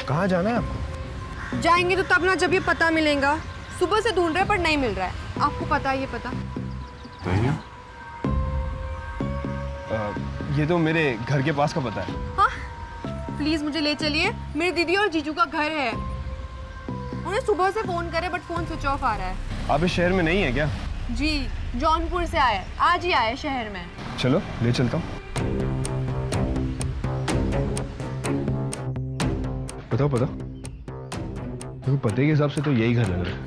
कहाँ जाना है आपको? जाएंगे तो तब ना जब ये पता मिलेगा। सुबह से ढूंढ रहे हैं पर नहीं मिल रहा है। आपको पता है ये पता? नहीं। ये तो मेरे घर के पास का पता है। हाँ, प्लीज मुझे ले चलिए। मेरी दीदी और जीजू का घर है। उन्हें सुबह से फोन करे बट फोन स्विच ऑफ आ रहा है। आप इस शहर में नहीं है क्या? जी, जौनपुर से आए, आज ही आए शहर में। चलो ले चलता हूँ। बताओ बताओ, देखो पते के हिसाब से तो यही घर लग रहा है।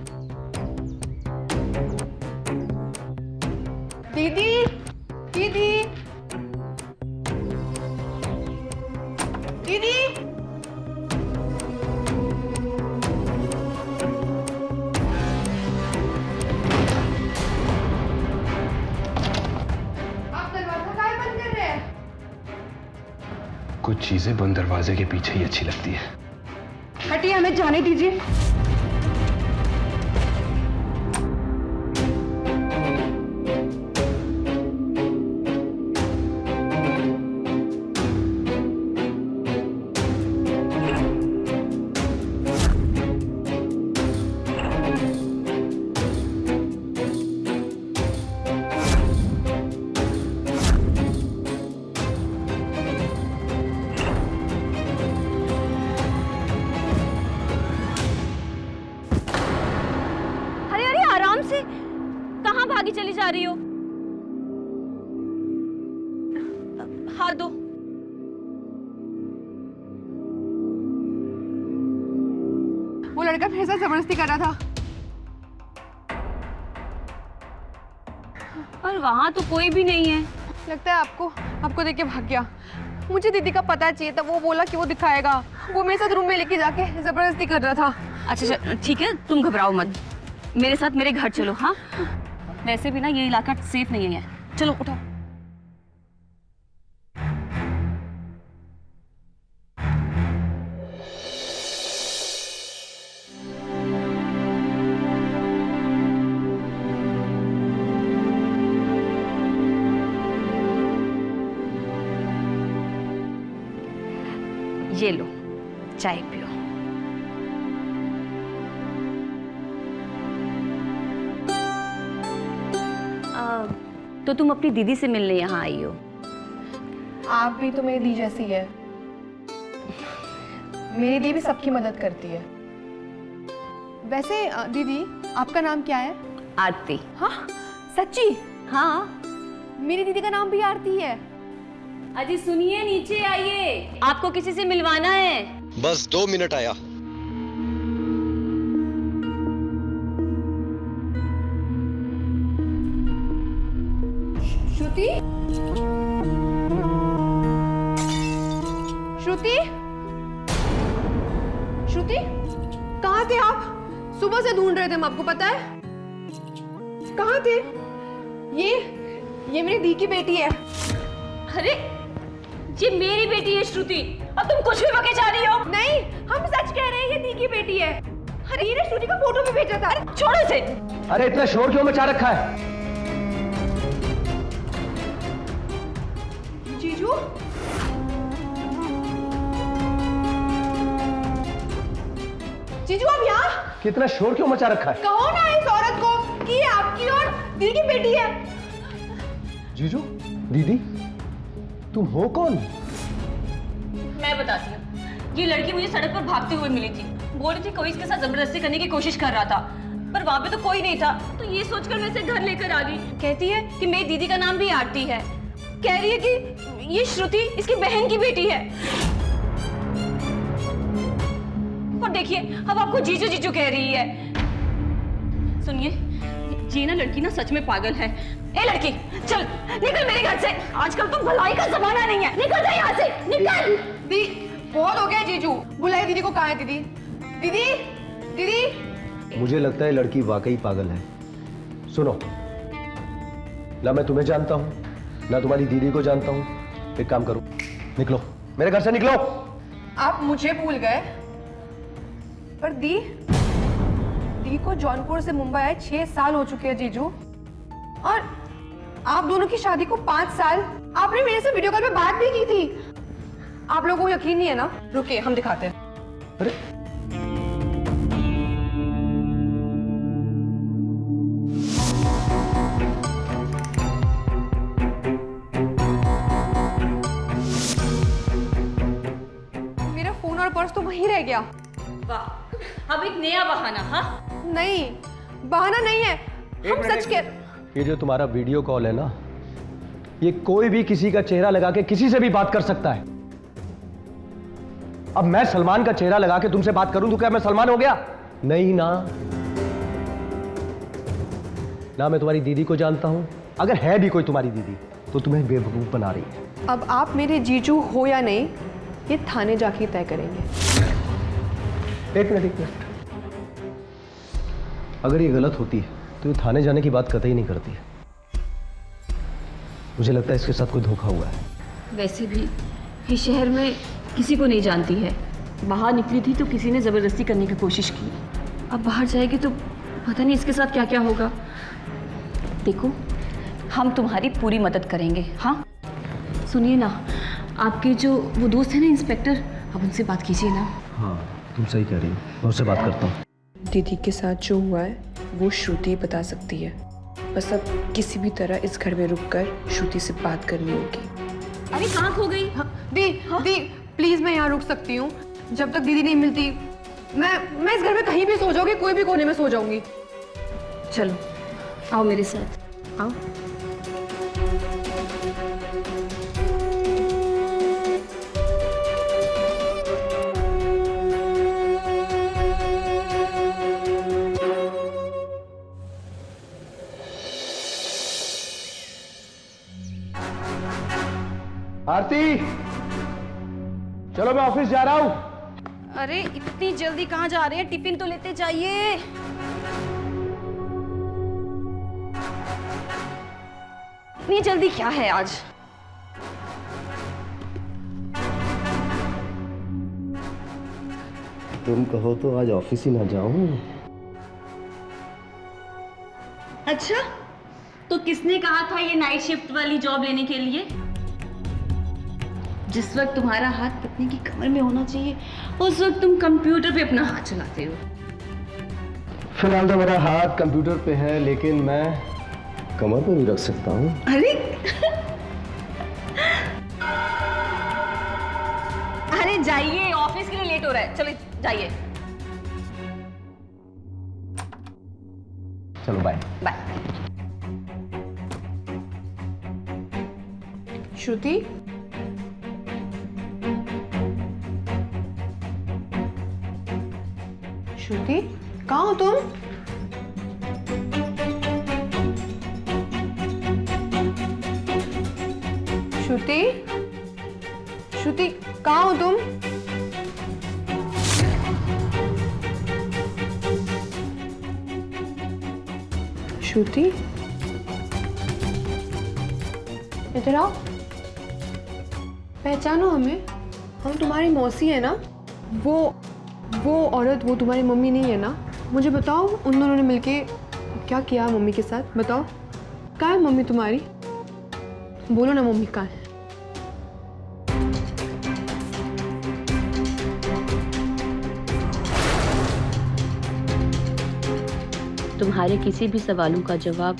दीदी, दीदी, दीदी, आप दरवाजा काहे बंद कर रहे हैं? कुछ चीजें बंद दरवाजे के पीछे ही अच्छी लगती है। हटिए, हमें जाने दीजिए। कहाँ भागी चली जा रही हो? हाथ दो। वो लड़का मेरे साथ जबरदस्ती कर रहा था। और वहां तो कोई भी नहीं है। लगता है आपको देख के भाग गया। मुझे दीदी का पता चाहिए था। वो बोला कि वो दिखाएगा। वो मेरे साथ रूम में लेके जाके जबरदस्ती कर रहा था। अच्छा ठीक है, तुम घबराओ मत। मेरे साथ मेरे घर चलो। हाँ, वैसे भी ना ये इलाका सेफ नहीं है। चलो उठो। ये लो, चाय पियो। तो तुम अपनी दीदी से मिलने यहाँ आई हो? आप भी तो मेरी दी जैसी है। मेरी दी भी सबकी मदद करती है। वैसे दीदी, आपका नाम क्या है? आरती। हाँ, सच्ची? हाँ, मेरी दीदी का नाम भी आरती है। अजी सुनिए, नीचे आइए, आपको किसी से मिलवाना है। बस 2 मिनट आया। श्रुति? श्रुति? श्रुति? कहाँ थे आप? सुबह से ढूंढ रहे थे हम, आपको पता है? कहाँ थे? ये मेरी दी की बेटी है। अरे, ये मेरी बेटी है श्रुति, और तुम कुछ भी बके जा रही हो। नहीं, हम सच कह रहे हैं, ये दी की बेटी है। अरे ये श्रुति का फोटो भी भेजा था। अरे छोड़ो इसे। अरे इतना शोर क्यों मचा रखा है? जीजू? जीजू आप यहाँ? कितना शोर क्यों मचा रखा है? कहो ना इस औरत को कि ये आपकी और दीदी की बेटी है। जीजू, दीदी, तुम हो कौन? मैं बताती हूँ। ये लड़की मुझे सड़क पर भागते हुए मिली थी। बोल रही थी कोई इसके साथ जबरदस्ती करने की कोशिश कर रहा था, पर वहां पे तो कोई नहीं था। तो ये सोचकर मैं इसे घर लेकर आ गई। कहती है कि मेरी दीदी का नाम भी आरती है। कह रही है कि ये श्रुति इसकी बहन की बेटी है। और देखिए, अब आपको जीजू जीजू कह रही है। सुनिए, ये ना लड़की ना सच में पागल है। ए लड़की, चल निकल मेरे घर से। आजकल तो भलाई का जमाना नहीं है। निकल जा यहाँ से, निकल। दी, बहुत हो गया जीजू। बुलाए दीदी को। कहाँ है दीदी? दीदी, दीदी। मुझे लगता है लड़की वाकई पागल है। सुनो, ना मैं तुम्हें जानता हूँ, ना तुम्हारी दीदी को जानता हूँ। एक काम करो, निकलो मेरे घर से, निकलो। आप मुझे भूल गए, पर दी को जौनपुर से मुंबई आए 6 साल हो चुके हैं जीजू, और आप दोनों की शादी को 5 साल। आपने मेरे से वीडियो कॉल पे बात भी की थी। आप लोगों को यकीन नहीं है ना? रुकिए हम दिखाते हैं। अरे मेरा फोन और पर्स तो वहीं रह गया। वाह, अब एक नया बहाना। हाँ, नहीं, बहाना नहीं है, हम सच कह। ये जो तुम्हारा वीडियो कॉल है ना, ये कोई भी किसी का चेहरा लगा के किसी से भी बात कर सकता है। अब मैं सलमान का चेहरा लगा के तुमसे बात करूं तो क्या मैं सलमान हो गया? नहीं ना। ना मैं तुम्हारी दीदी को जानता हूं, अगर है भी कोई तुम्हारी दीदी तो तुम्हें बेवकूफ बना रही है। अब आप मेरे जीजू हो या नहीं, ये थाने जाके तय करेंगे। एक मिनट। अगर ये गलत होती है तो ये थाने जाने की बात कतई नहीं करती है। मुझे लगता है इसके साथ कोई धोखा हुआ है। वैसे भी इस शहर में किसी को नहीं जानती है। बाहर निकली थी तो किसी ने ज़बरदस्ती करने की कोशिश की। अब बाहर जाएगी तो पता नहीं इसके साथ क्या क्या होगा। देखो, हम तुम्हारी पूरी मदद करेंगे। हाँ, सुनिए ना, आपके जो वो दोस्त है ना इंस्पेक्टर, आप उनसे बात कीजिए ना। हाँ, तुम सही कह रही हो, मैं उससे बात करता हूँ। दीदी के साथ जो हुआ है वो श्रुति बता सकती है। बस अब किसी भी तरह इस घर में रुककर श्रुति से बात करनी होगी। अरे कहाँ खो गई? दी प्लीज, मैं यहाँ रुक सकती हूँ जब तक दीदी नहीं मिलती। मैं इस घर में कहीं भी सो जाऊंगी, कोई भी कोने में सो जाऊंगी। चलो आओ मेरे साथ, आओ। आरती, चलो मैं ऑफिस जा रहा हूं। अरे इतनी जल्दी कहाँ जा रहे हैं? टिफिन तो लेते जाइए। इतनी जल्दी क्या है आज? तुम कहो तो आज ऑफिस ही ना जाऊं। अच्छा, तो किसने कहा था ये नाइट शिफ्ट वाली जॉब लेने के लिए? जिस वक्त तुम्हारा हाथ पत्नी की कमर में होना चाहिए, उस वक्त तुम कंप्यूटर पे अपना हाथ चलाते हो। फिलहाल तो मेरा हाथ कंप्यूटर पे है, लेकिन मैं कमर पे भी रख सकता हूँ। अरे अरे जाइए, ऑफिस के लिए लेट हो रहा है। चलो जाइए। चलो बाय। बाय। श्रुति, श्रुति, कहाँ हो तुम? श्रुति, श्रुति, कहाँ हो तुम? श्रुति, इधर आओ। पहचानो हमें, हम तुम्हारी मौसी है ना। वो औरत, वो तुम्हारी मम्मी नहीं है ना? मुझे बताओ, उन दोनों ने मिलके क्या किया मम्मी के साथ? बताओ, कहाँ है मम्मी तुम्हारी? बोलो ना, मम्मी कहाँ है? तुम्हारे किसी भी सवालों का जवाब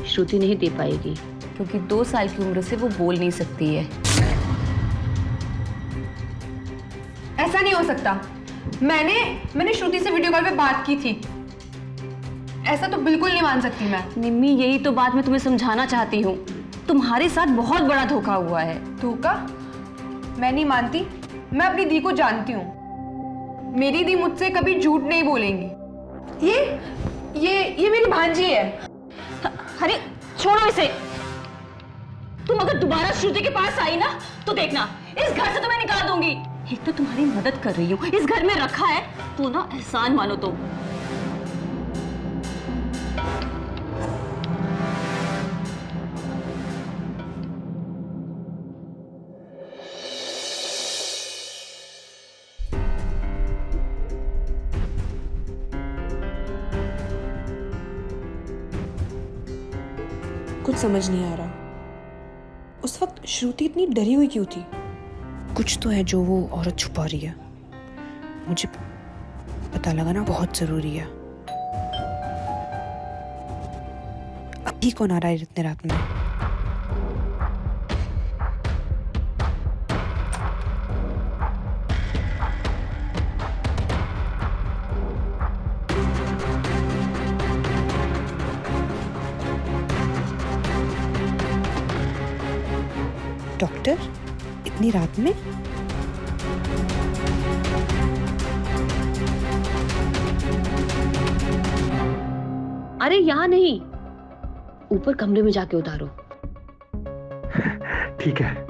श्रुति नहीं दे पाएगी, क्योंकि 2 साल की उम्र से वो बोल नहीं सकती है। ऐसा नहीं हो सकता। मैंने श्रुति से वीडियो कॉल पे बात की थी। ऐसा तो बिल्कुल नहीं मान सकती मैं। निम्मी, यही तो बात मैं तुम्हें समझाना चाहती हूँ। तुम्हारे साथ बहुत बड़ा धोखा हुआ है। धोखा? मैं नहीं मानती। मैं अपनी दी को जानती हूँ। मेरी दी मुझसे कभी झूठ नहीं बोलेंगी। ये मेरी भांजी है। अरे छोड़ो इसे। तुम अगर दोबारा श्रुति के पास आई ना, तो देखना, इस घर से तुम्हें निकाल दूंगी। एक तो तुम्हारी मदद कर रही हूँ, इस घर में रखा है तो ना एहसान मानो तुम। कुछ समझ नहीं आ रहा। उस वक्त श्रुति इतनी डरी हुई क्यों थी? कुछ तो है जो वो औरत छुपा रही है। मुझे पता लगाना बहुत जरूरी है। अभी कौन आ रहा है इतने रात में? डॉक्टर, इतनी रात में? अरे यहाँ नहीं, ऊपर कमरे में जाके उतारो। ठीक है।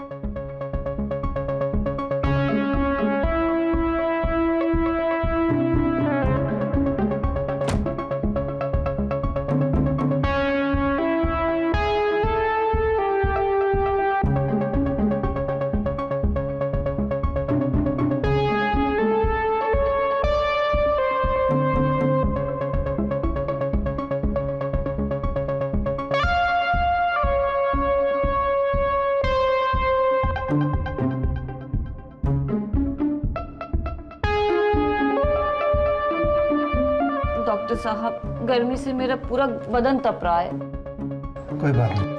डॉक्टर साहब, गर्मी से मेरा पूरा बदन तप रहा है। कोई बात नहीं।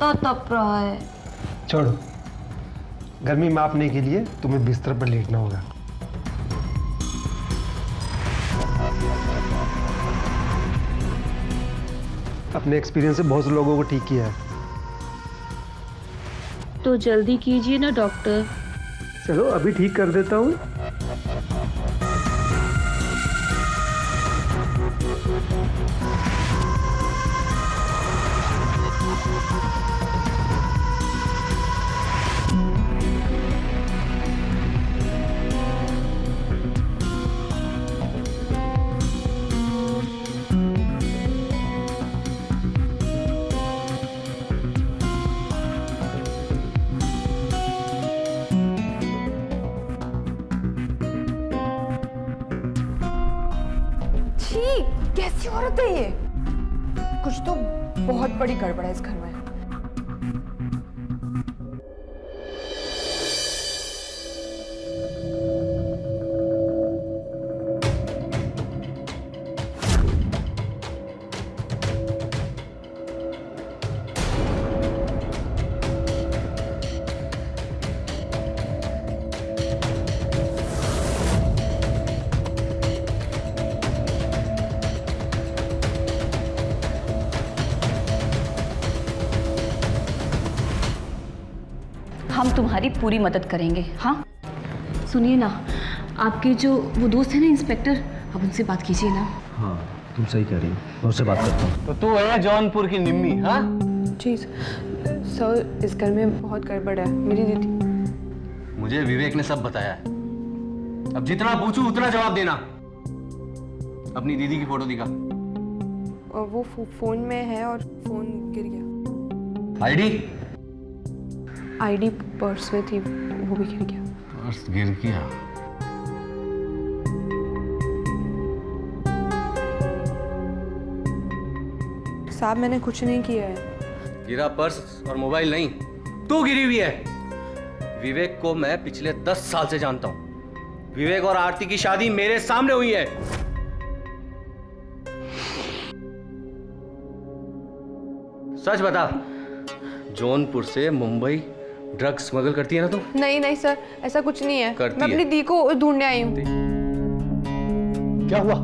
कितना तप रहा है। छोड़ो, गर्मी मापने के लिए तुम्हें बिस्तर पर लेटना होगा। अपने एक्सपीरियंस से बहुत से लोगों को ठीक किया है। तो जल्दी कीजिए ना डॉक्टर। चलो अभी ठीक कर देता हूँ। छी, कैसी औरत है ये? कुछ तो बहुत बड़ी गड़बड़ है इस घर में। हम तुम्हारी पूरी मदद करेंगे। हाँ सुनिए ना, आपके जो वो दोस्त है ना इंस्पेक्टर, अब उनसे बात कीजिए ना। हाँ, तुम सही कह रही हो। मैं उससे बात करता हूँ। तो तू है जौनपुर की निम्मी? हाँ जी सर, इस घर में बहुत गड़बड़ है। मेरी दीदी। मुझे विवेक ने सब बताया है। अब जितना पूछूं उतना जवाब देना। अपनी दीदी की फोटो दिखा। और वो फोन में है और फोन गिर गया। आईडी पर्स में थी, वो भी गिर गया। पर्स गिर गया? साहब मैंने कुछ नहीं किया है। गिरा पर्स और मोबाइल नहीं, तू गिरी हुई है। विवेक को मैं पिछले 10 साल से जानता हूं। विवेक और आरती की शादी मेरे सामने हुई है। सच बता, जौनपुर से मुंबई ड्रग्स स्मगल करती है ना तुम? नहीं नहीं सर, ऐसा कुछ नहीं है। करती मैं अपनी है। दी को ढूंढने आई हूँ। क्या हुआ?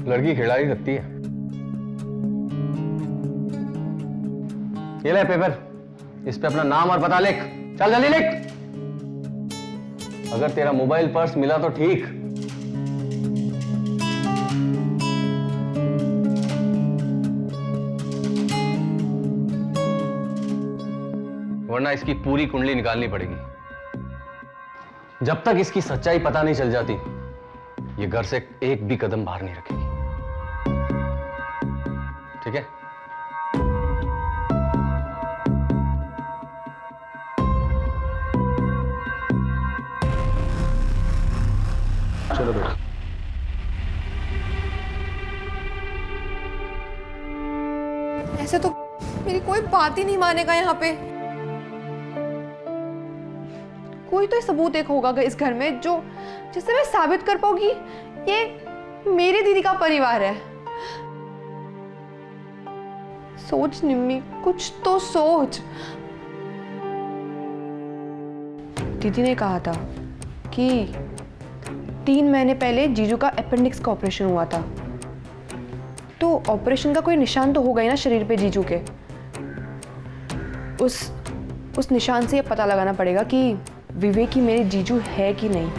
लड़की खिलाड़ी लगती है। ये ले पेपर, इस पे अपना नाम और पता लिख। चल जल्दी लिख। अगर तेरा मोबाइल पर्स मिला तो ठीक। वरना इसकी पूरी कुंडली निकालनी पड़ेगी। जब तक इसकी सच्चाई पता नहीं चल जाती, ये घर से एक भी कदम बाहर नहीं रखेगी। ठीक है? चलो बेटा। ऐसे तो मेरी कोई बात ही नहीं मानेगा यहाँ पे। कोई तो सबूत एक होगा इस घर में जो जिससे मैं साबित कर पाऊंगी ये मेरी दीदी का परिवार है। सोच निम्मी, कुछ तो सोच। दीदी ने कहा था कि 3 महीने पहले जीजू का अपेंडिक्स का ऑपरेशन हुआ था, तो ऑपरेशन का कोई निशान तो होगा ही ना शरीर पे जीजू के। उस निशान से ये पता लगाना पड़ेगा कि विवेक ही मेरे जीजू है कि नहीं।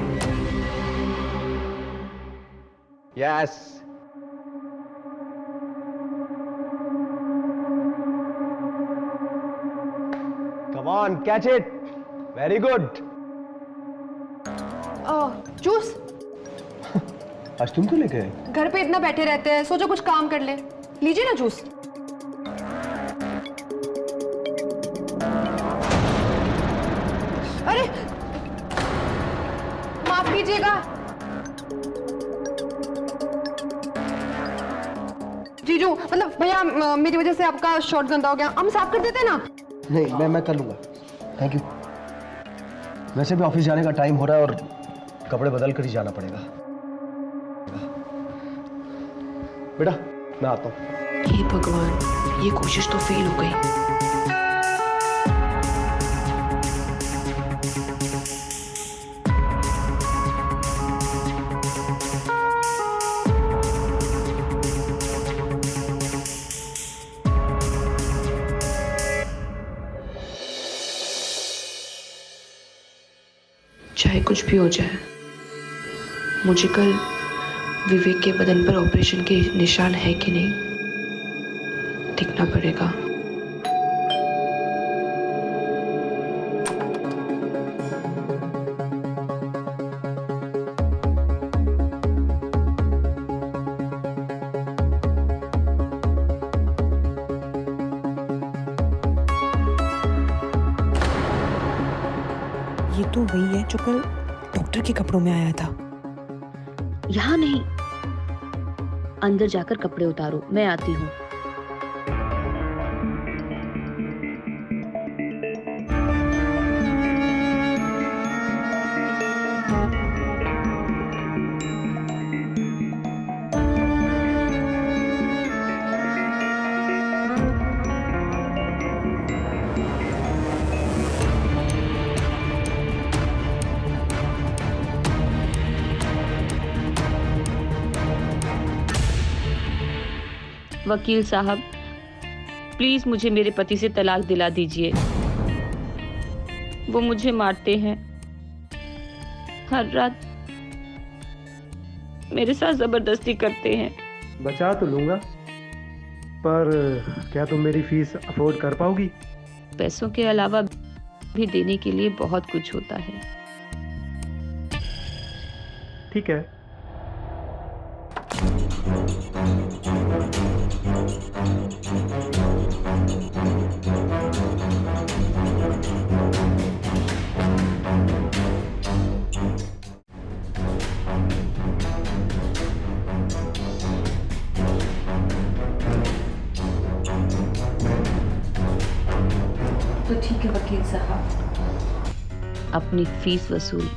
Yes. Come on, catch it. Very good. Juice आज तुम क्यों लेके आए? घर पे इतना बैठे रहते हैं, सोचो कुछ काम कर ले। लीजिए ना जूस। अरे माफ कीजिएगा जीजू, मतलब भैया मेरी वजह से आपका शॉट गंदा हो गया, हम साफ कर देते हैं ना। नहीं, मैं कर लूंगा। Thank you. वैसे भी ऑफिस जाने का टाइम हो रहा है और कपड़े बदल कर ही जाना पड़ेगा। बेटा मैं आता हूँ। हे भगवान, ये कोशिश तो फेल हो गई। चाहे कुछ भी हो जाए, मुझे कल विवेक के बदन पर ऑपरेशन के निशान है कि नहीं देखना पड़ेगा। ये तो वही है जो कल डॉक्टर के कपड़ों में आया था। यहाँ नहीं, अंदर जाकर कपड़े उतारो, मैं आती हूँ। वकील साहब, प्लीज मुझे मेरे पति से तलाक दिला दीजिए। वो मुझे मारते हैं, हर रात मेरे साथ जबरदस्ती करते हैं। बचा तो लूंगा, पर क्या तुम मेरी फीस अफोर्ड कर पाओगी? पैसों के अलावा भी देने के लिए बहुत कुछ होता है। ठीक है। तो ठीक है वकील साहब, अपनी फीस वसूल।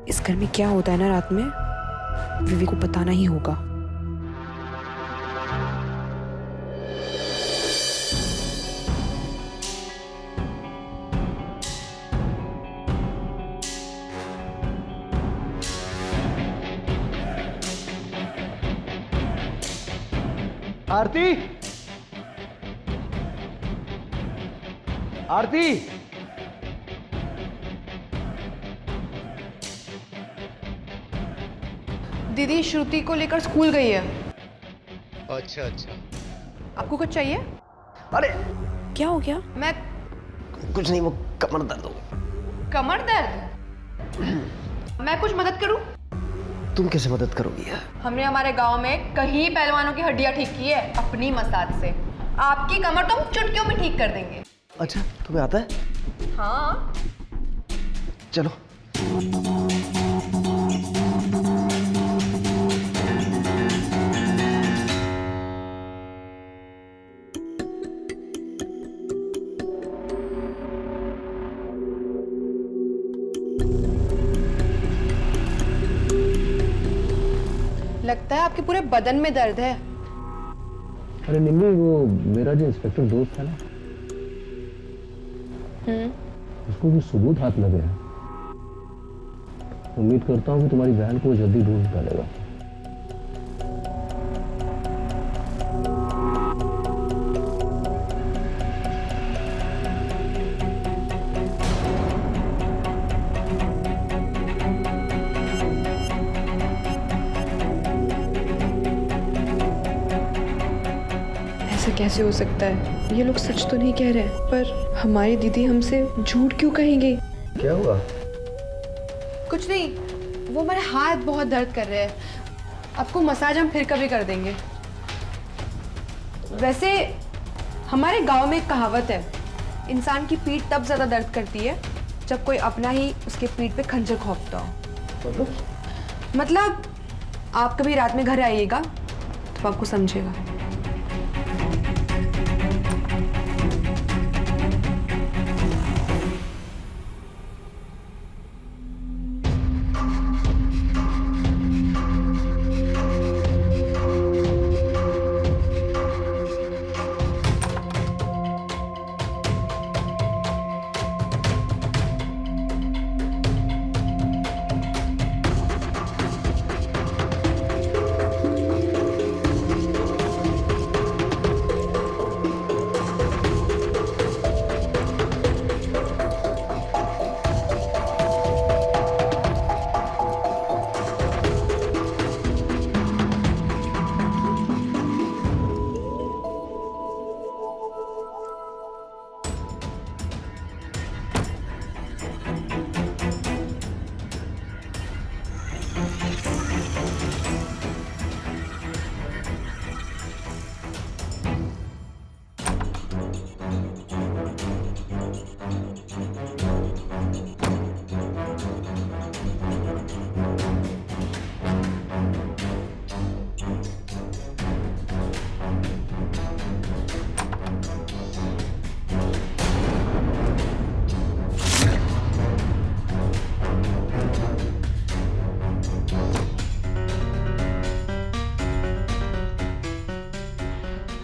इस घर में क्या होता है ना रात में, विवेक को बताना ही होगा। आरती, आरती, दीदी श्रुति को लेकर स्कूल गई है। अच्छा अच्छा। आपको कुछ चाहिए? अरे क्या हो गया? मैं कुछ नहीं, वो कमर दर्द हो। कमर दर्द? मैं कुछ मदद करूं? तुम कैसे मदद करोगी यार? हमने हमारे गांव में कई पहलवानों की हड्डियां ठीक की है अपनी मसाज से। आपकी कमर तो हम चुटकियों में ठीक कर देंगे। अच्छा, तुम्हें आता है? हाँ। चलो। लगता है आपके पूरे बदन में दर्द है। अरे निम्मी, वो मेरा जो इंस्पेक्टर दोस्त है ना, उसको भी सबूत हाथ लगे हैं। उम्मीद करता हूँ कि तुम्हारी बहन को जल्दी ढूंढ निकालेगा। ऐसा कैसे हो सकता है? ये लोग सच तो नहीं कह रहे हैं, पर हमारी दीदी हमसे झूठ क्यों कहेंगी? क्या हुआ? कुछ नहीं, वो हमारे हाथ बहुत दर्द कर रहे हैं। आपको मसाज हम फिर कभी कर देंगे। वैसे हमारे गांव में एक कहावत है, इंसान की पीठ तब ज़्यादा दर्द करती है जब कोई अपना ही उसके पीठ पे खंजर घोंपता हो। मतलब आप कभी रात में घर आइएगा तो आपको समझेगा।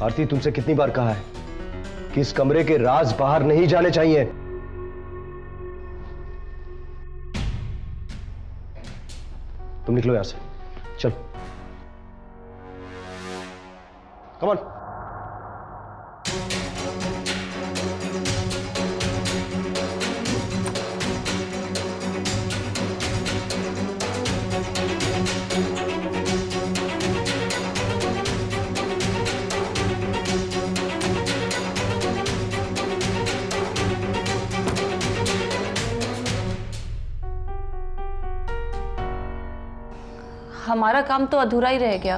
आरती, तुमसे कितनी बार कहा है कि इस कमरे के राज बाहर नहीं जाने चाहिए। तुम निकलो यहां से, चलो। Come on. हमारा काम तो अधूरा ही रह गया।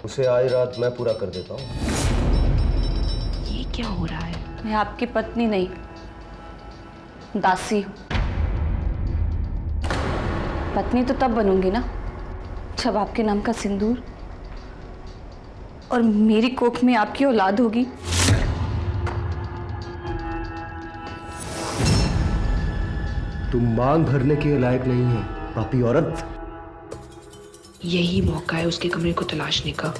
उसे आज रात मैं पूरा कर देता हूं। ये क्या हो रहा है? मैं आपकी पत्नी नहीं, दासी हूं। पत्नी तो तब बनूंगी ना जब आपके नाम का सिंदूर और मेरी कोख में आपकी औलाद होगी। तुम मांग भरने के लायक नहीं है, पापी औरत। यही मौका है उसके कमरे को तलाशने का।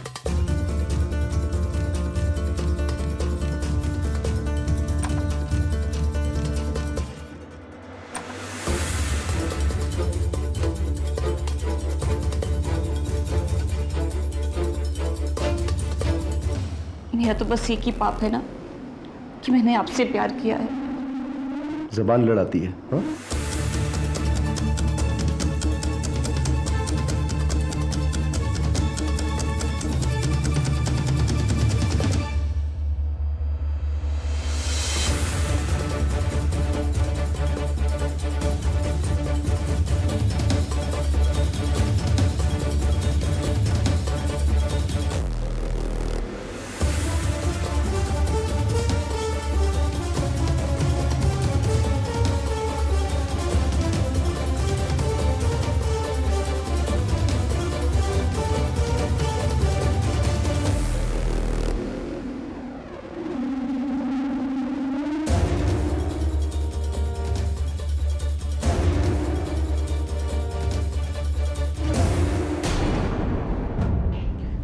मेरा तो बस एक ही पाप है ना कि मैंने आपसे प्यार किया है। जबान लड़ाती है हाँ?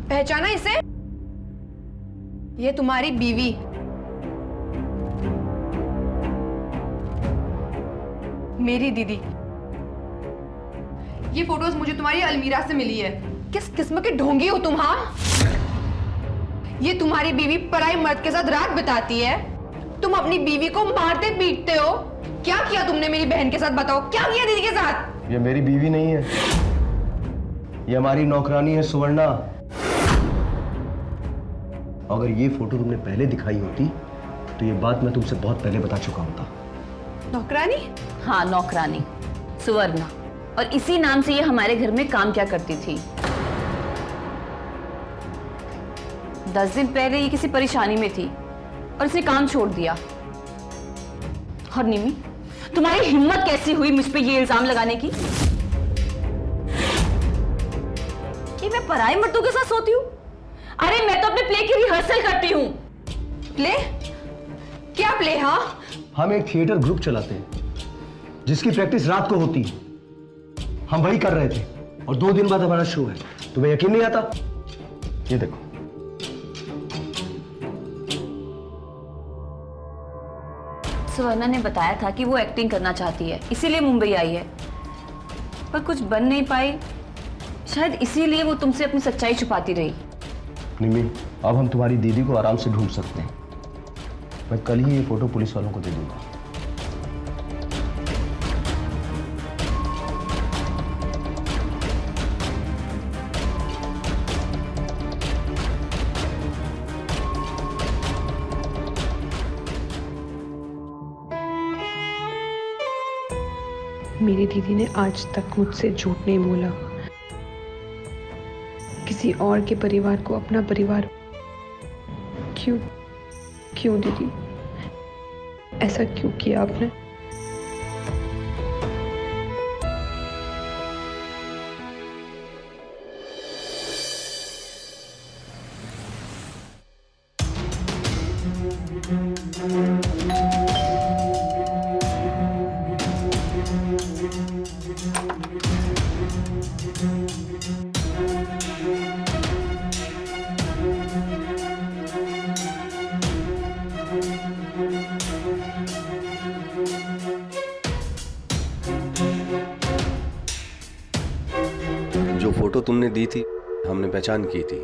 पहचाना इसे? ये तुम्हारी बीवी। मेरी दीदी। ये फोटोज मुझे तुम्हारी अलमीरा से मिली है। किस किस्म के ढोंगी हो तुम? हाँ, ये तुम्हारी बीवी पराई मर्द के साथ रात बिताती है। तुम अपनी बीवी को मारते पीटते हो। क्या किया तुमने मेरी बहन के साथ? बताओ क्या किया दीदी के साथ? ये मेरी बीवी नहीं है, ये हमारी नौकरानी है सुवर्णा। अगर ये फोटो तुमने पहले दिखाई होती तो ये बात मैं तुमसे बहुत पहले बता चुका होता। नौकरानी? हाँ, नौकरानी सुवर्णा। और इसी नाम से ये हमारे घर में काम क्या करती थी। 10 दिन पहले ये किसी परेशानी में थी और इसने काम छोड़ दिया। और निमी, तुम्हारी हिम्मत कैसी हुई मुझ पे ये इल्जाम लगाने की कि मैं पराई मर्दों के साथ सोती हूँ? अरे मैं तो अपने प्ले की रिहर्सल करती हूँ। प्ले? क्या प्ले? हाँ, हम एक थिएटर ग्रुप चलाते हैं जिसकी प्रैक्टिस रात को होती है। हम वही कर रहे थे और 2 दिन बाद हमारा शो है। तुम्हें यकीन नहीं आता? ये देखो। सुवर्णा ने बताया था कि वो एक्टिंग करना चाहती है, इसीलिए मुंबई आई है, पर कुछ बन नहीं पाई। शायद इसीलिए वो तुमसे अपनी सच्चाई छुपाती रही। निमी, अब हम तुम्हारी दीदी को आराम से ढूंढ सकते हैं। मैं कल ही ये फोटो पुलिस वालों को दे दूंगा। मेरी दीदी ने आज तक मुझसे झूठ नहीं बोला। किसी और के परिवार को अपना परिवार क्यों? क्यों दीदी, ऐसा क्यों किया आपने? जो फोटो तुमने दी थी हमने पहचान की थी।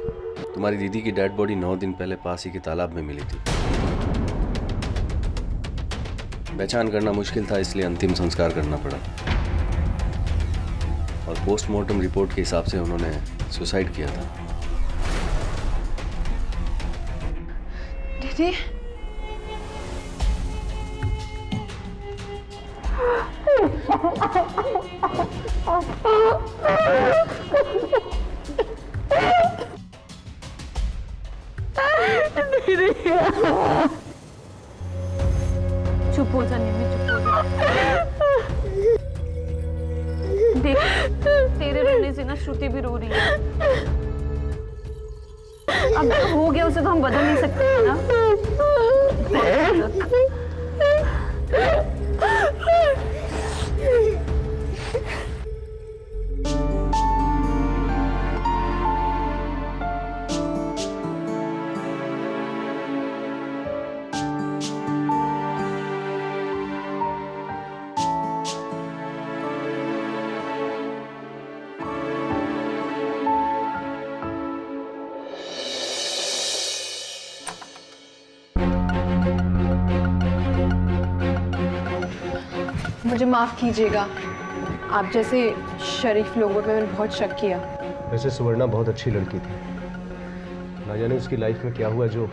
तुम्हारी दीदी की डेड बॉडी 9 दिन पहले पास ही के तालाब में मिली थी। पहचान करना मुश्किल था, इसलिए अंतिम संस्कार करना पड़ा और पोस्टमार्टम रिपोर्ट के हिसाब से उन्होंने सुसाइड किया था। दीदी, चुप हो जा निमी, चुप हो जा। देख, तेरे रोने से ना श्रुति भी रो रही है। अब जो हो गया उसे तो हम बदल नहीं सकते हैं ना। मुझे माफ़ कीजिएगा, आप जैसे शरीफ लोगों पे मैंने बहुत शक किया। वैसे सुवर्णा बहुत अच्छी लड़की थी, ना जाने उसकी लाइफ में क्या हुआ जो।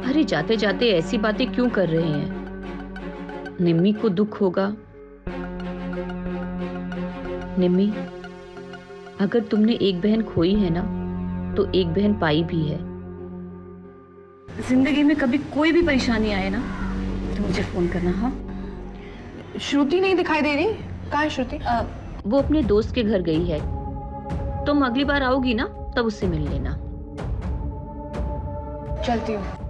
अरे जाते जाते ऐसी बातें क्यों कर रहे हैं? निम्मी को दुख होगा। निम्मी, अगर तुमने एक बहन खोई है ना, तो एक बहन पाई भी है। जिंदगी में कभी कोई भी परेशानी आए ना, तो मुझे फोन करना। हाँ, श्रुति नहीं दिखाई दे रही, कहाँ है श्रुति? वो अपने दोस्त के घर गई है। तुम अगली बार आओगी ना, तब उससे मिल लेना। चलती हूँ।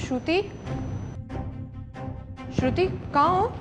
श्रुति, श्रुति कहाँ हो?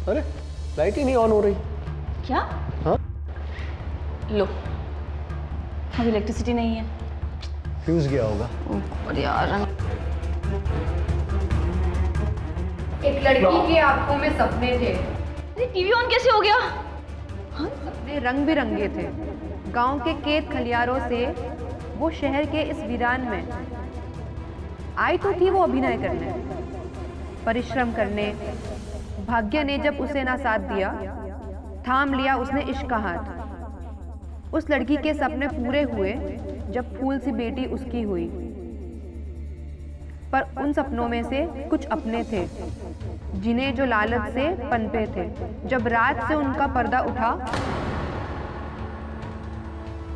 अरे लाइट ही नहीं ऑन हो रही। क्या? हाँ, लो, अब इलेक्ट्रिसिटी नहीं है। फ्यूज गया होगा। और यार, एक लड़की की आंखों में सपने थे। टीवी ऑन कैसे हो गया? सपने रंग बिरंगे थे। गांव के खेत खलियारों से वो शहर के इस वीरान में आई तो थी वो अभिनय करने, परिश्रम करने। भाग्य ने जब उसे ना साथ दिया, थाम लिया उसने इश्क का हाथ। उस लड़की के सपने पूरे हुए जब फूल सी बेटी उसकी हुई, पर उन सपनों में से कुछ अपने थे जिन्हें जो लालच से पनपे थे। जब रात से उनका पर्दा उठा।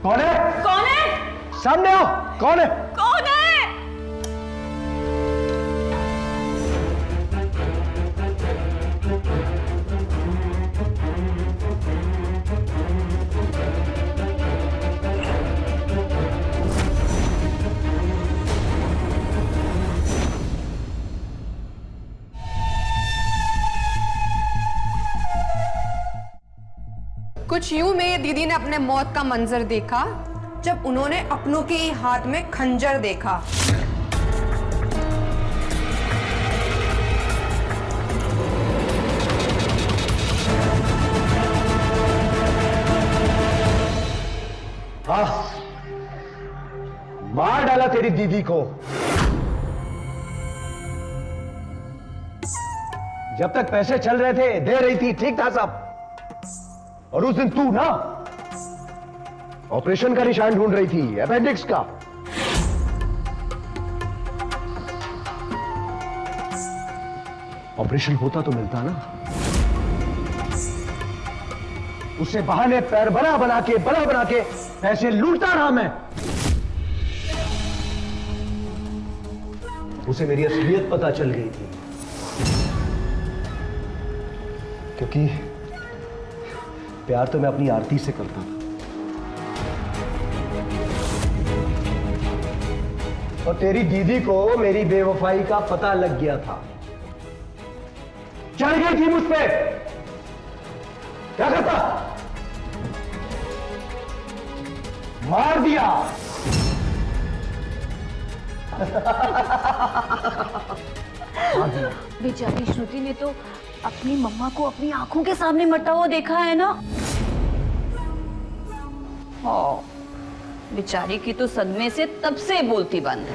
कौन है? कौन है? सामने आओ। कौन है? कौन है? कुछ यूं मेरी दीदी ने अपने मौत का मंजर देखा जब उन्होंने अपनों के हाथ में खंजर देखा। मार डाला तेरी दीदी को। जब तक पैसे चल रहे थे दे रही थी, ठीक था सब। और उस दिन तू ना ऑपरेशन का निशान ढूंढ रही थी, अपेंडिक्स का। ऑपरेशन होता तो मिलता ना। उसे बहाने पैर बना बना के पैसे लूटता रहा मैं। उसे मेरी असलियत पता चल गई थी, क्योंकि प्यार तो मैं अपनी आरती से करता था। और तेरी दीदी को मेरी बेवफाई का पता लग गया था, चढ़ गई थी मुझ पे। क्या करता? मार दिया। बेचारी श्रुति ने तो अपनी मम्मा को अपनी आंखों के सामने मरता हुआ देखा है ना। बेचारी की तो सदमे से तब से बोलती बंद है।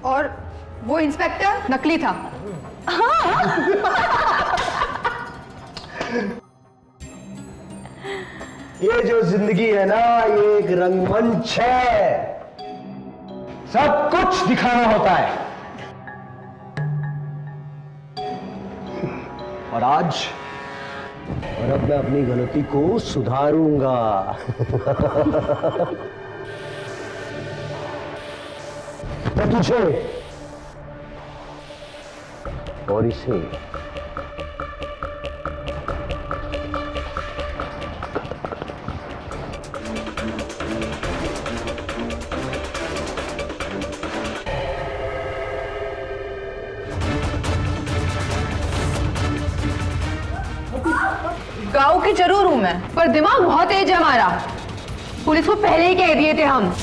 और वो इंस्पेक्टर नकली था। ये जो जिंदगी है ना, ये एक रंगमंच है। सब कुछ दिखाना होता है। और अब मैं अपनी गलती को सुधारूंगा। मैं तुझे और इसे गाँव की जरूर हूं मैं, पर दिमाग बहुत तेज है हमारा। पुलिस को पहले ही कह दिए थे हम।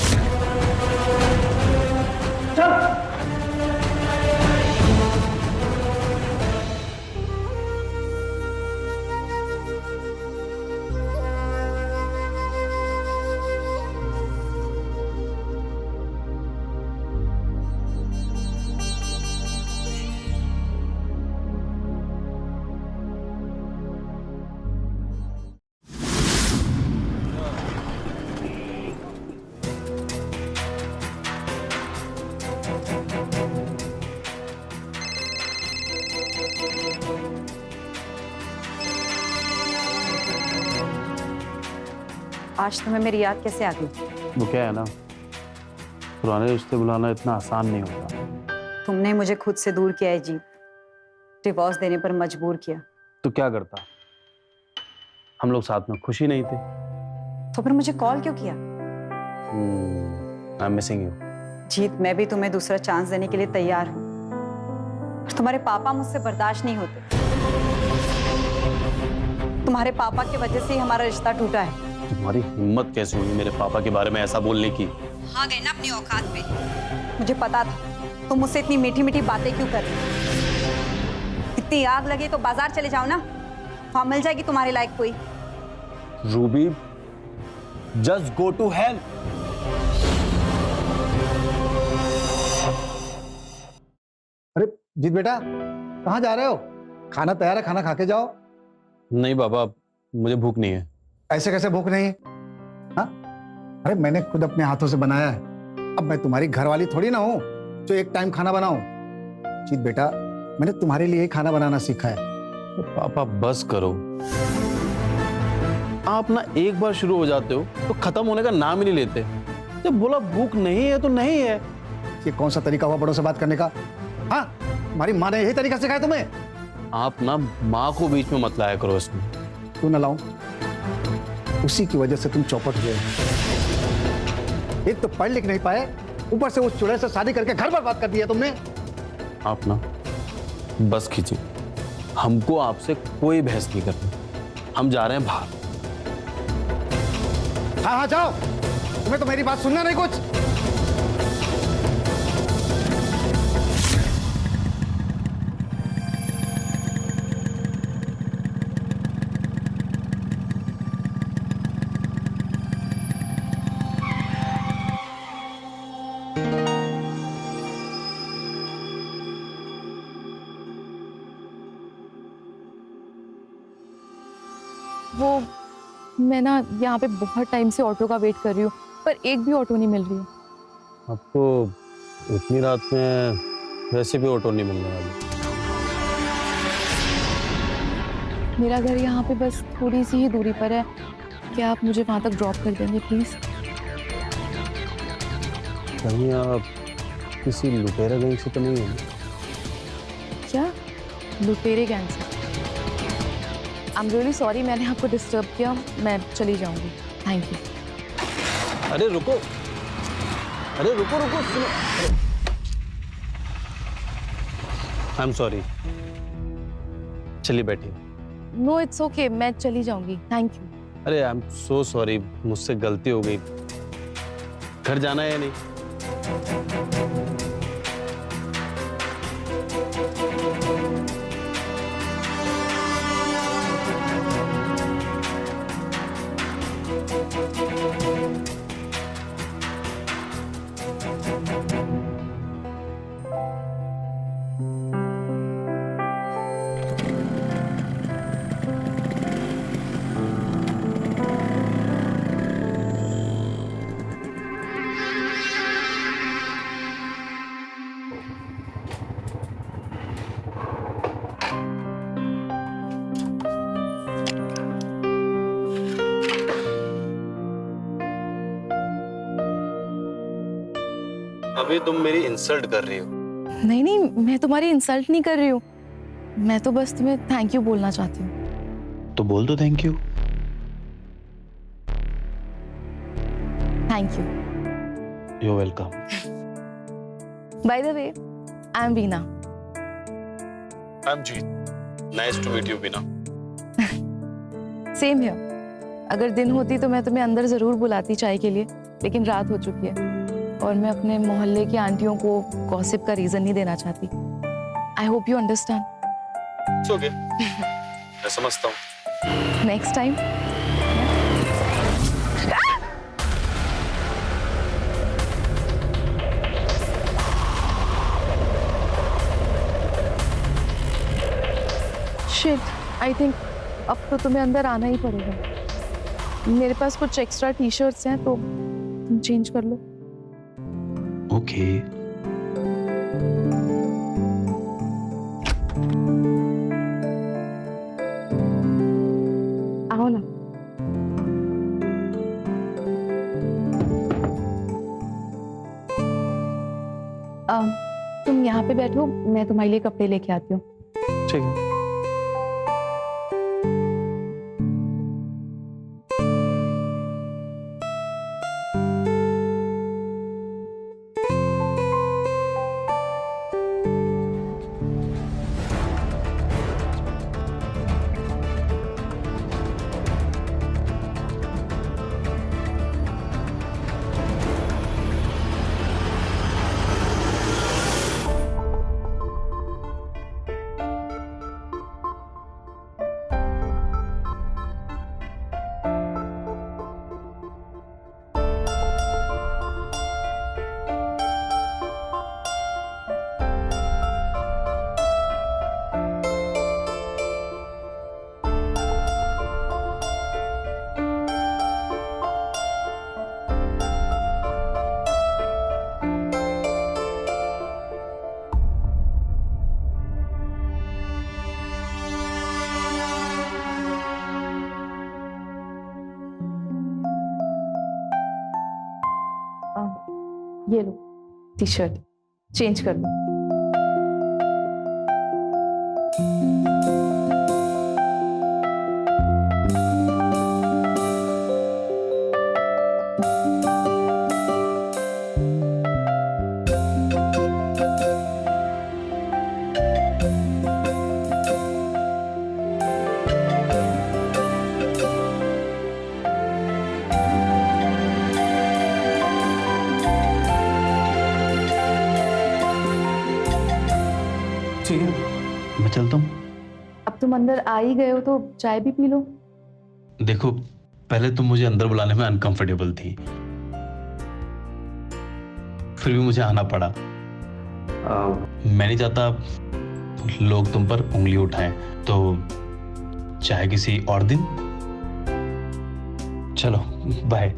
आज तुम्हें मेरी याद कैसे आ गई? वो क्या है ना, पुराने रिश्ते बुलाना इतना आसान नहीं होता। तुमने मुझे खुद से दूर किया है जी, डिवोर्स देने पर मजबूर किया। तो क्या करता, हम लोग साथ में खुश ही नहीं थे। तो फिर मुझे कॉल क्यों किया? I am missing you. Jeet, मैं भी तुम्हें दूसरा चांस देने के लिए तैयार हूँ। तुम्हारे पापा मुझसे बर्दाश्त नहीं होते। तुम्हारे पापा की वजह से ही हमारा रिश्ता टूटा है। तुम्हारी हिम्मत कैसे हुई मेरे पापा के बारे में ऐसा बोलने की? हाँ गए ना अपनी औकात पे। मुझे पता था तुम मुझसे इतनी मीठी मीठी बातें क्यों कर रही। इतनी आग लगे तो बाजार चले जाओ ना, वहां मिल जाएगी तुम्हारे लायक कोई। Ruby, just go to hell. अरे जीत बेटा, कहाँ जा रहे हो? खाना तैयार है, खाना खा के जाओ। नहीं बाबा, मुझे भूख नहीं है। ऐसे कैसे भूख नहीं है? हाँ? अरे मैंने खुद अपने हाथों से बनाया है। अब मैं तुम्हारी घरवाली थोड़ी ना हूँ जो एक टाइम खाना बनाऊं। जीत बेटा, मैंने तुम्हारे लिए ही खाना बनाना सीखा है। पापा बस करो, आप ना एक बार शुरू हो जाते हो तो खत्म होने का नाम ही नहीं लेते। जब बोला भूख नहीं है तो नहीं है। ये कौन सा तरीका हुआ बड़ों से बात करने का? हाँ, तुम्हारी माँ ने यही तरीका सिखाया तुम्हें? आप ना माँ को बीच में मत लाया करो इसमें। क्यों ना लाऊं? उसी की वजह से तुम चौपट हुए। एक तो पढ़ लिख नहीं पाए, ऊपर से उस चुड़ैल से शादी करके घर बर्बाद कर दिया तुमने। आप ना बस कीजिए, हमको आपसे कोई बहस नहीं करनी। हम जा रहे हैं बाहर। हाँ हाँ जाओ, तुम्हें तो मेरी बात सुनना नहीं कुछ। वो मैं ना यहाँ पे बहुत टाइम से ऑटो का वेट कर रही हूँ, पर एक भी ऑटो नहीं मिल रही है। आपको इतनी रात में वैसे भी ऑटो नहीं मिलने वाली। मेरा घर यहाँ पे बस थोड़ी सी ही दूरी पर है, क्या आप मुझे वहाँ तक ड्रॉप कर देंगे प्लीज? कहीं आप किसी लुटेरा गैंग से तो नहीं है? क्या लुटेरे गैंग से? आई एम रियली सॉरी, मैंने आपको डिस्टर्ब किया, मैं चली जाऊंगी। Thank you. अरे रुको, अरे रुको रुको, सुनो। आई एम सॉरी, चलिए बैठिए। नो इट्स ओके, मैं चली जाऊंगी। Thank you. अरे आई एम सो सॉरी, मुझसे गलती हो गई। घर जाना है या नहीं? अभी तुम मेरी इंसल्ट कर रही हो। नहीं नहीं, मैं तुम्हारी इंसल्ट नहीं कर रही हूँ, मैं तो बस तुम्हें थैंक यू बोलना चाहती हूँ। तो बोल दो thank you. Thank you. You welcome. By the way, I am Veena. I am Jeet. Nice to meet you Veena. Same here. अगर दिन होती तो मैं तुम्हें अंदर जरूर बुलाती चाय के लिए, लेकिन रात हो चुकी है और मैं अपने मोहल्ले की आंटियों को गॉसिप का रीजन नहीं देना चाहती। I hope you understand. It's okay, मैं समझता हूँ। Next time. Shit, I think अब तो तुम्हें अंदर आना ही पड़ेगा। मेरे पास कुछ एक्स्ट्रा टी शर्ट्स हैं तो तुम चेंज कर लो। ओके। आओ ना। तुम यहाँ पे बैठो, मैं तुम्हारे लिए कपड़े लेके आती हूँ। ठीक है। ये लो टी शर्ट, चेंज कर लो। ठीक है, मैं चलता हूँ। अब तुम अंदर आ ही गए हो तो चाय भी पी लो। देखो, पहले तुम मुझे अंदर बुलाने में अनकंफर्टेबल थी, फिर भी मुझे आना पड़ा। मैं नहीं चाहता लोग तुम पर उंगली उठाएं, तो चाहे किसी और दिन। चलो बाय।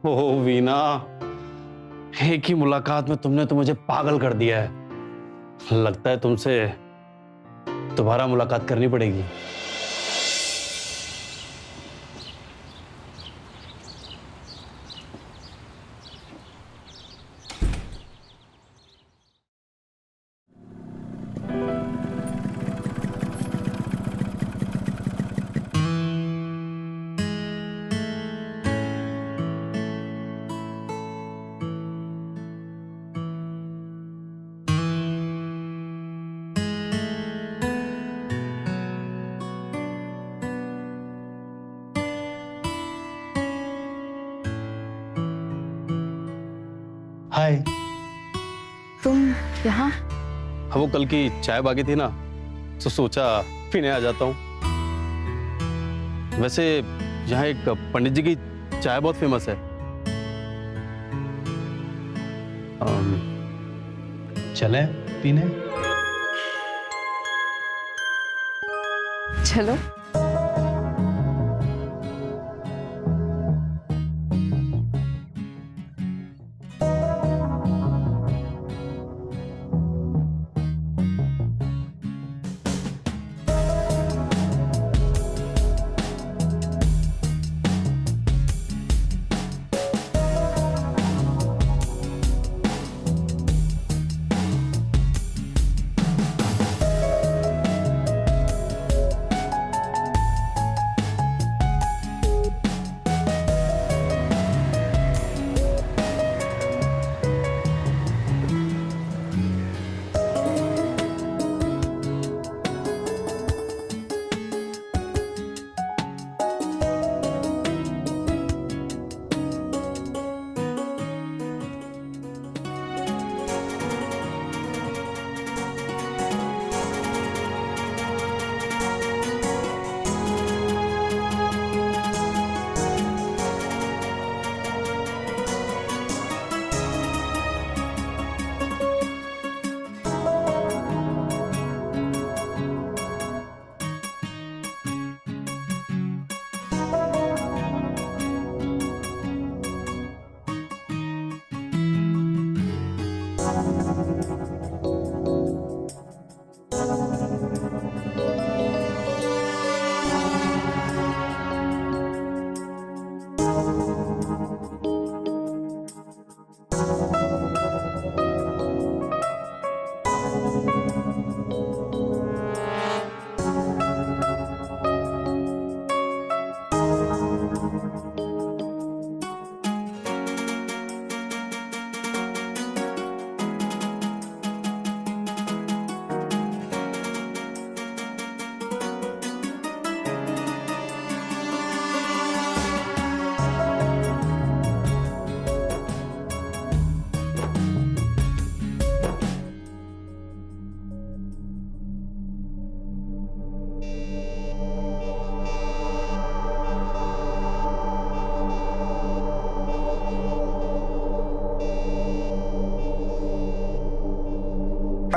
ओह वीना, एक ही मुलाकात में तुमने तो मुझे पागल कर दिया है। लगता है तुमसे दोबारा मुलाकात करनी पड़ेगी। हाय। तुम यहाँ? हाँ, वो कल की चाय बाकी थी ना, तो सोचा पीने आ जाता हूँ। वैसे यहाँ एक पंडित जी की चाय बहुत फेमस है। चलें पीने? चलो।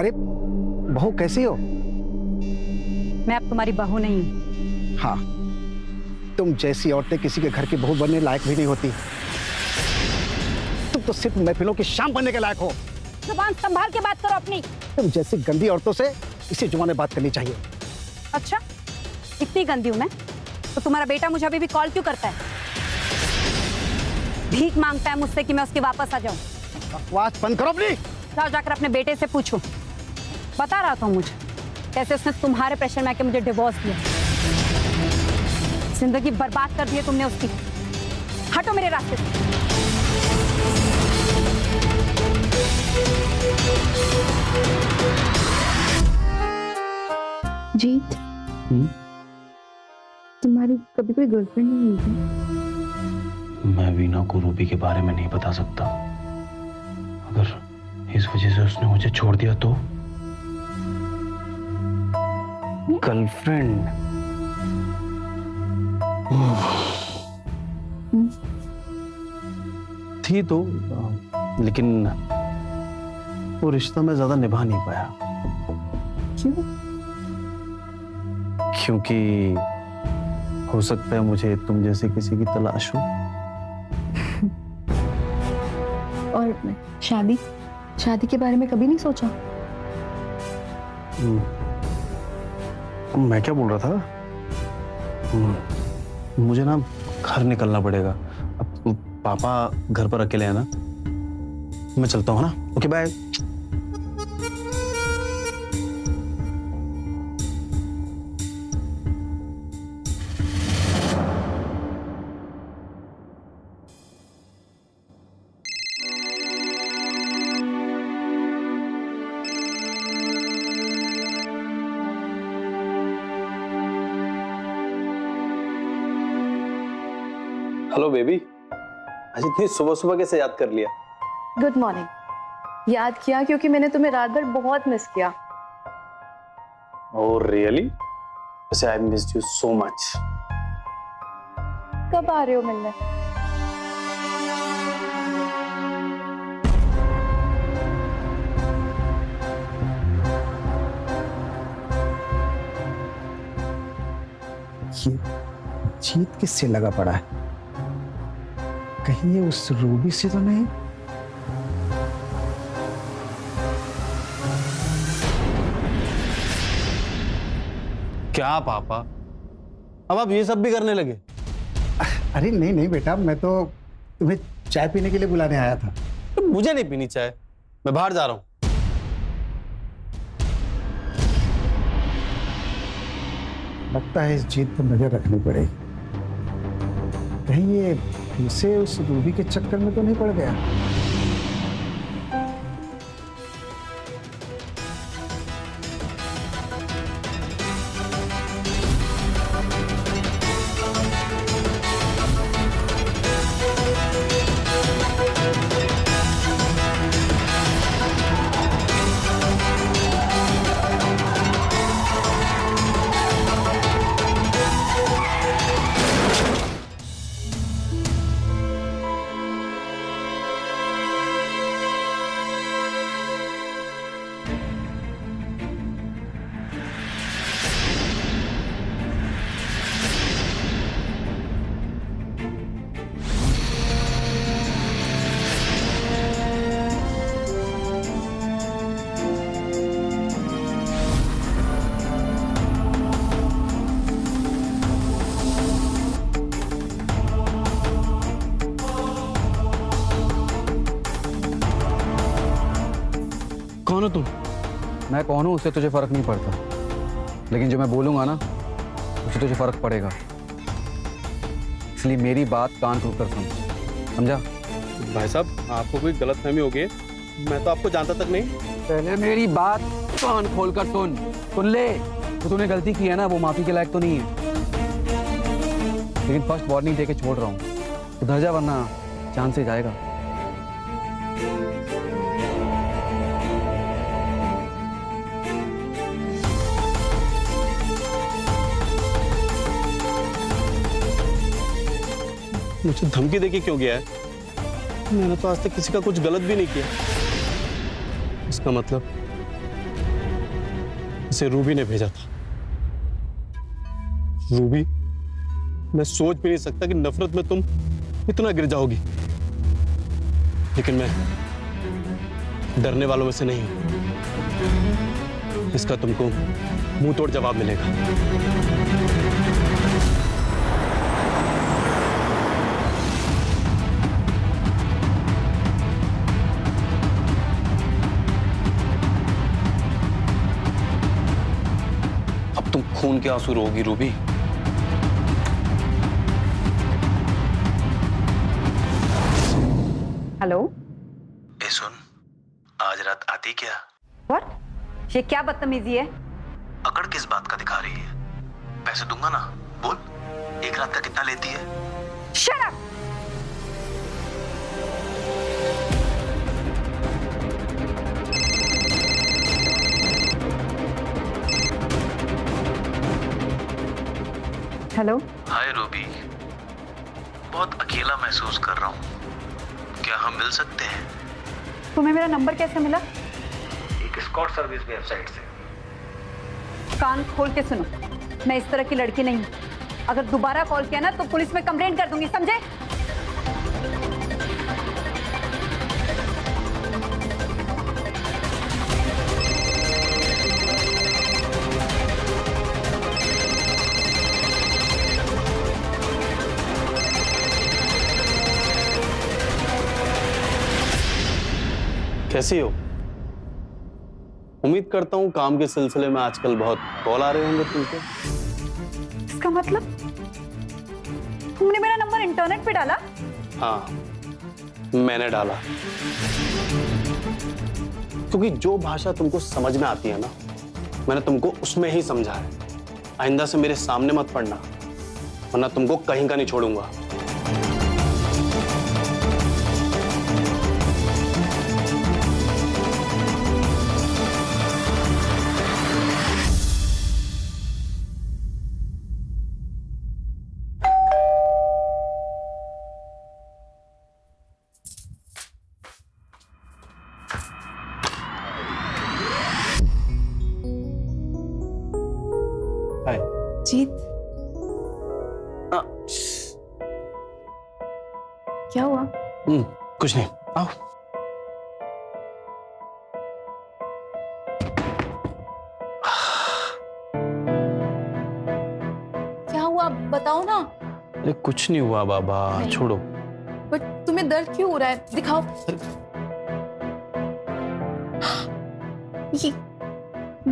अरे बहू कैसी हो? मैं अब तुम्हारी बहू नहीं हूं। हाँ, तुम जैसी औरतें किसी के घर की बहू बनने लायक भी नहीं होती। तुम तो सिर्फ महफिलों की शाम बनने के लायक हो। जुबान संभाल के बात करो अपनी। तुम जैसी गंदी औरतों से इसी जुबान में बात करनी चाहिए। अच्छा, इतनी गंदी हूं मैं? तो तुम्हारा बेटा मुझे अभी भी कॉल क्यों करता है? भीख मांगता है मुझसे कि मैं उसके वापस आ जाऊं। बकवास बंद करो अपनी। जाओ जाकर अपने बेटे से पूछो। बता रहा था मुझे कैसे उसने तुम्हारे प्रेशर में आके मुझे डिवोर्स दिया। जिंदगी बर्बाद कर दी है तुमने उसकी। हटो मेरे रास्ते से। जीत, तुम्हारी कभी कोई गर्लफ्रेंड नहीं हुई थी? मैं वीना को रूबी के बारे में नहीं बता सकता। अगर इस वजह से उसने मुझे छोड़ दिया तो? गर्लफ्रेंड थी तो, लेकिन वो रिश्ता मैं ज्यादा निभा नहीं पाया। क्यों? क्योंकि हो सकता है मुझे तुम जैसे किसी की तलाश हो। और शादी के बारे में कभी नहीं सोचा? मैं क्या बोल रहा था, मुझे ना घर निकलना पड़ेगा। अब पापा घर पर अकेले हैं ना, मैं चलता हूँ ना। Okay bye. हेलो बेबी, आज इतनी सुबह सुबह कैसे याद कर लिया? Good morning. याद किया क्योंकि मैंने तुम्हें रात भर बहुत मिस किया। Oh really? वैसे I missed you so much. कब आ रहे हो मिलने? ये जीत किससे लगा पड़ा है? कहीं ये उस रूबी से तो नहीं? क्या पापा, अब आप ये सब भी करने लगे? अरे नहीं नहीं बेटा, मैं तो तुम्हें चाय पीने के लिए बुलाने आया था। तो मुझे नहीं पीनी चाय, मैं बाहर जा रहा हूं। लगता है इस जीत पर नजर रखनी पड़ेगी। कहीं ये उसे उस रूबी के चक्कर में तो नहीं पड़ गया? कौन हो तुम? मैं कौन हूं उससे तुझे फर्क नहीं पड़ता, लेकिन जो मैं बोलूंगा ना उससे तुझे फर्क पड़ेगा। इसलिए मेरी बात कान खोल कर सुन, समझा? भाई साहब, आपको कोई गलतफहमी हो गई, मैं तो आपको जानता तक नहीं। पहले मेरी बात कान खोल कर सुन ले। तो तूने गलती की है ना, वो माफी के लायक तो नहीं है, लेकिन फर्स्ट वार्निंग देके छोड़ रहा हूँ, सुधर जा वरना जान से जाएगा। मुझे धमकी देके क्यों गया है? मैंने तो आज तक किसी का कुछ गलत भी नहीं किया। इसका मतलब इसे रूबी ने भेजा था। रूबी, मैं सोच भी नहीं सकता कि नफरत में तुम इतना गिर जाओगी, लेकिन मैं डरने वालों में से नहीं हूं। इसका तुमको मुंह तोड़ जवाब मिलेगा। अब तुम खून के आंसू रोगी रूबी। हेलो। ए सुन, आज रात आती क्या? व्हाट? ये क्या बदतमीजी है? अकड़ किस बात का दिखा रही है? पैसे दूंगा ना, बोल। एक रात का कितना लेती है? Shut up. हेलो। हाय रूबी, बहुत अकेला महसूस कर रहा हूँ। क्या हम मिल सकते हैं? तुम्हें मेरा नंबर कैसे मिला? एक एस्कॉर्ट सर्विस वेबसाइट से। कान खोल के सुनो, मैं इस तरह की लड़की नहीं हूँ। अगर दोबारा कॉल किया ना तो पुलिस में कंप्लेंट कर दूंगी, समझे? कैसी हो? उम्मीद करता हूं काम के सिलसिले में आजकल बहुत कॉल आ रहे होंगे तुमको। इसका मतलब तुमने मेरा नंबर इंटरनेट पे डाला? हाँ, मैंने डाला, क्योंकि जो भाषा तुमको समझ में आती है ना, मैंने तुमको उसमें ही समझा है। आइंदा से मेरे सामने मत पड़ना, वरना तुमको कहीं का नहीं छोड़ूंगा। जीत, क्या हुआ? कुछ नहीं, आओ। क्या हुआ बताओ ना। अरे कुछ नहीं हुआ बाबा, छोड़ो। बट तुम्हें दर्द क्यों हो रहा है? दिखाओ।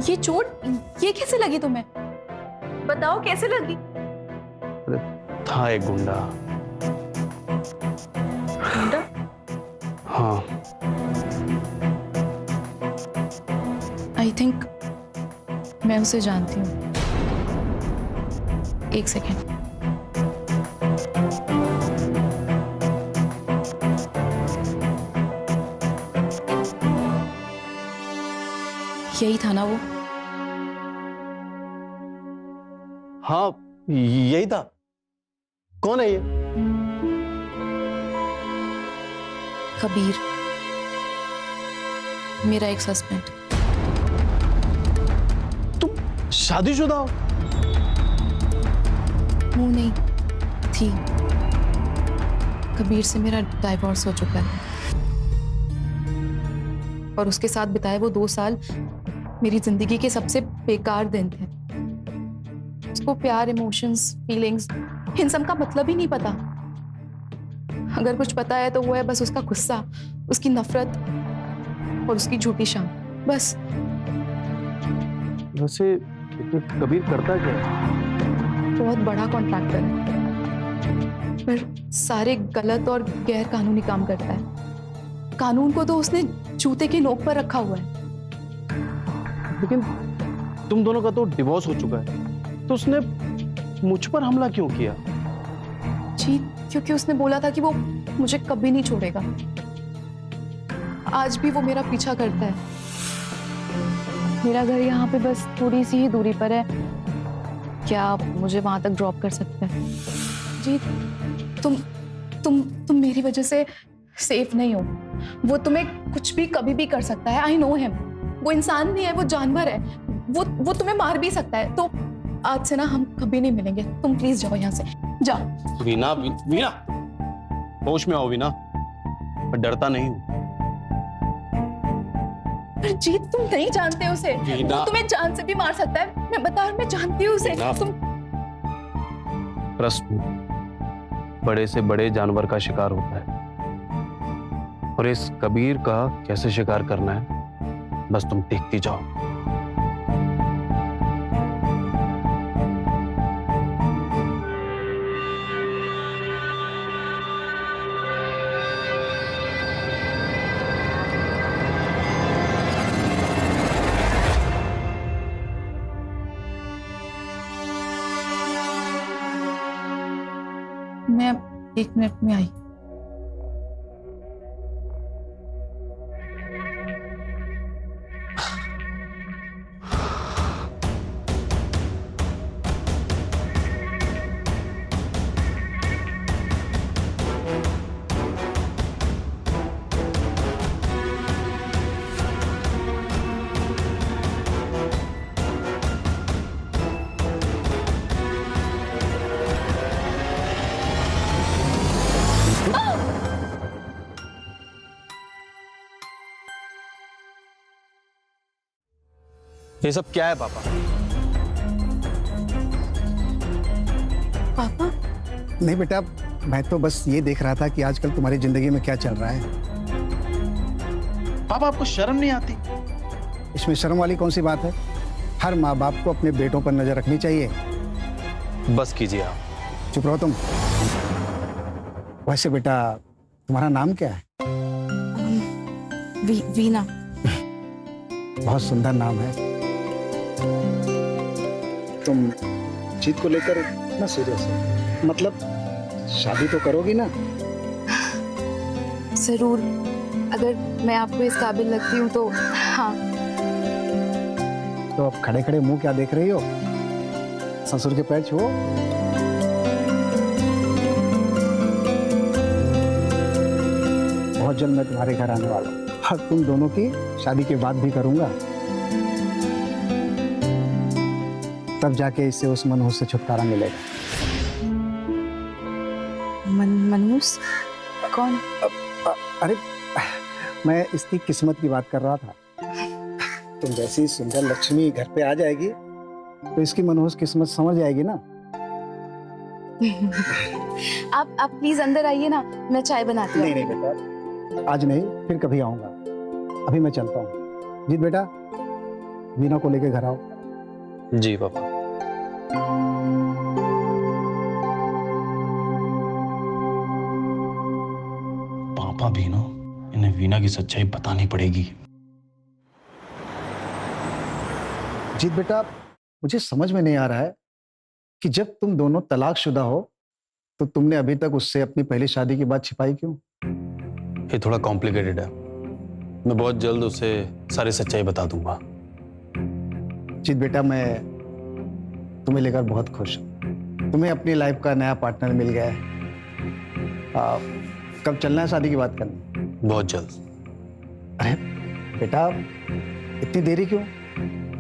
ये चोट ये कैसे लगी तुम्हें? बताओ कैसे लगी? था एक गुंडा। गुंडा? हाँ। आई थिंक मैं उसे जानती हूँ। एक सेकेंड। यही था ना वो? हाँ, यही था। कौन है ये? कबीर, मेरा एक्स हस्बैंड। तुम शादीशुदा हो? हूँ नहीं, थी। कबीर से मेरा डाइवोर्स हो चुका है और उसके साथ बिताए वो 2 साल मेरी जिंदगी के सबसे बेकार दिन थे। उसको प्यार, इमोशंस, फीलिंग्स, इन सब का मतलब ही नहीं पता। अगर कुछ पता है तो वो है बस उसका गुस्सा, उसकी नफरत और उसकी झूठी शान, बस। वैसे कबीर करता क्या है? बहुत बड़ा कॉन्ट्रैक्टर है, पर सारे गलत और गैर कानूनी काम करता है। कानून को तो उसने जूते की नोक पर रखा हुआ है। लेकिन तुम दोनों का तो डिवोर्स हो चुका है, तो उसने मुझ पर हमला क्यों किया? जी, क्योंकि उसने बोला था कि वो मुझे कभी नहीं छोड़ेगा। आज भी वो मेरा पीछा करता है। मेरा घर यहाँ पे बस थोड़ी सी ही दूरी पर है। क्या आप मुझे वहां तक ड्रॉप कर सकते हैं? जी, तुम मेरी वजह से सेफ नहीं हो। वो तुम्हें कुछ भी कभी भी कर सकता है। I know him. वो इंसान नहीं है, वो जानवर है। वो तुम्हें मार भी सकता है। तो आज से ना हम कभी नहीं मिलेंगे। तुम प्लीज जाओ यहाँ से, जाओ। वीना, वीना, होश में आओ वीना, मैं डरता नहीं हूँ। पर जीत, तुम नहीं जानते उसे, वीना। वो तुम्हें जान से भी मार सकता है। मैं बता रही हूँ, मैं जानती हूँ उसे। तुम ट्रस्ट मी, बड़े से बड़े जानवर का शिकार होता है, और इस कबीर का कैसे शिकार करना है बस तुम देखती जाओ। मैं 1 मिनट में आई। ये सब क्या है पापा? पापा? नहीं बेटा, मैं तो बस ये देख रहा था कि आजकल तुम्हारी जिंदगी में क्या चल रहा है। पापा आपको शर्म नहीं आती? इसमें शर्म वाली कौन सी बात है? हर माँ बाप को अपने बेटों पर नजर रखनी चाहिए। बस कीजिए आप। चुप रहो तुम। वैसे बेटा, तुम्हारा नाम क्या है? वीना। बहुत सुंदर नाम है। तुम जीत को लेकर इतना सीरियस हो, मतलब शादी तो करोगी ना? जरूर, अगर मैं आपको इस काबिल लगती हूँ तो हाँ। तो अब खड़े खड़े मुंह क्या देख रही हो? ससुर के पैर छुओ। बहुत जल्द मैं तुम्हारे घर आने वाला हूँ और तुम दोनों की शादी के बाद भी करूंगा। तब जाके इससे उस मनहूस से छुटकारा मिलेगा। मनहूस? कौन? अरे मैं इसकी किस्मत की बात कर रहा था। तुम जैसी सुंदर लक्ष्मी घर पे आ जाएगी तो इसकी मनहूस किस्मत समझ जाएगी ना। आप प्लीज अंदर आइए ना, मैं चाय बनाती हूँ। नहीं बेटा, आज नहीं, फिर कभी आऊंगा। अभी मैं चलता हूँ। जीत बेटा, वीना को लेके घर आओ। जी पापा। पापा भी ना, इन्हें वीना की सच्चाई बतानी पड़ेगी। जीत बेटा, मुझे समझ में नहीं आ रहा है कि जब तुम दोनों तलाकशुदा हो तो तुमने अभी तक उससे अपनी पहली शादी की बात छिपाई क्यों? ये थोड़ा कॉम्प्लिकेटेड है, मैं बहुत जल्द उसे सारी सच्चाई बता दूंगा। जीत बेटा, मैं तुम्हें लेकर बहुत खुश हूँ। तुम्हें अपनी लाइफ का नया पार्टनर मिल गया है। कब चलना है शादी की बात करने? बहुत जल्द। अरे बेटा, इतनी देरी क्यों?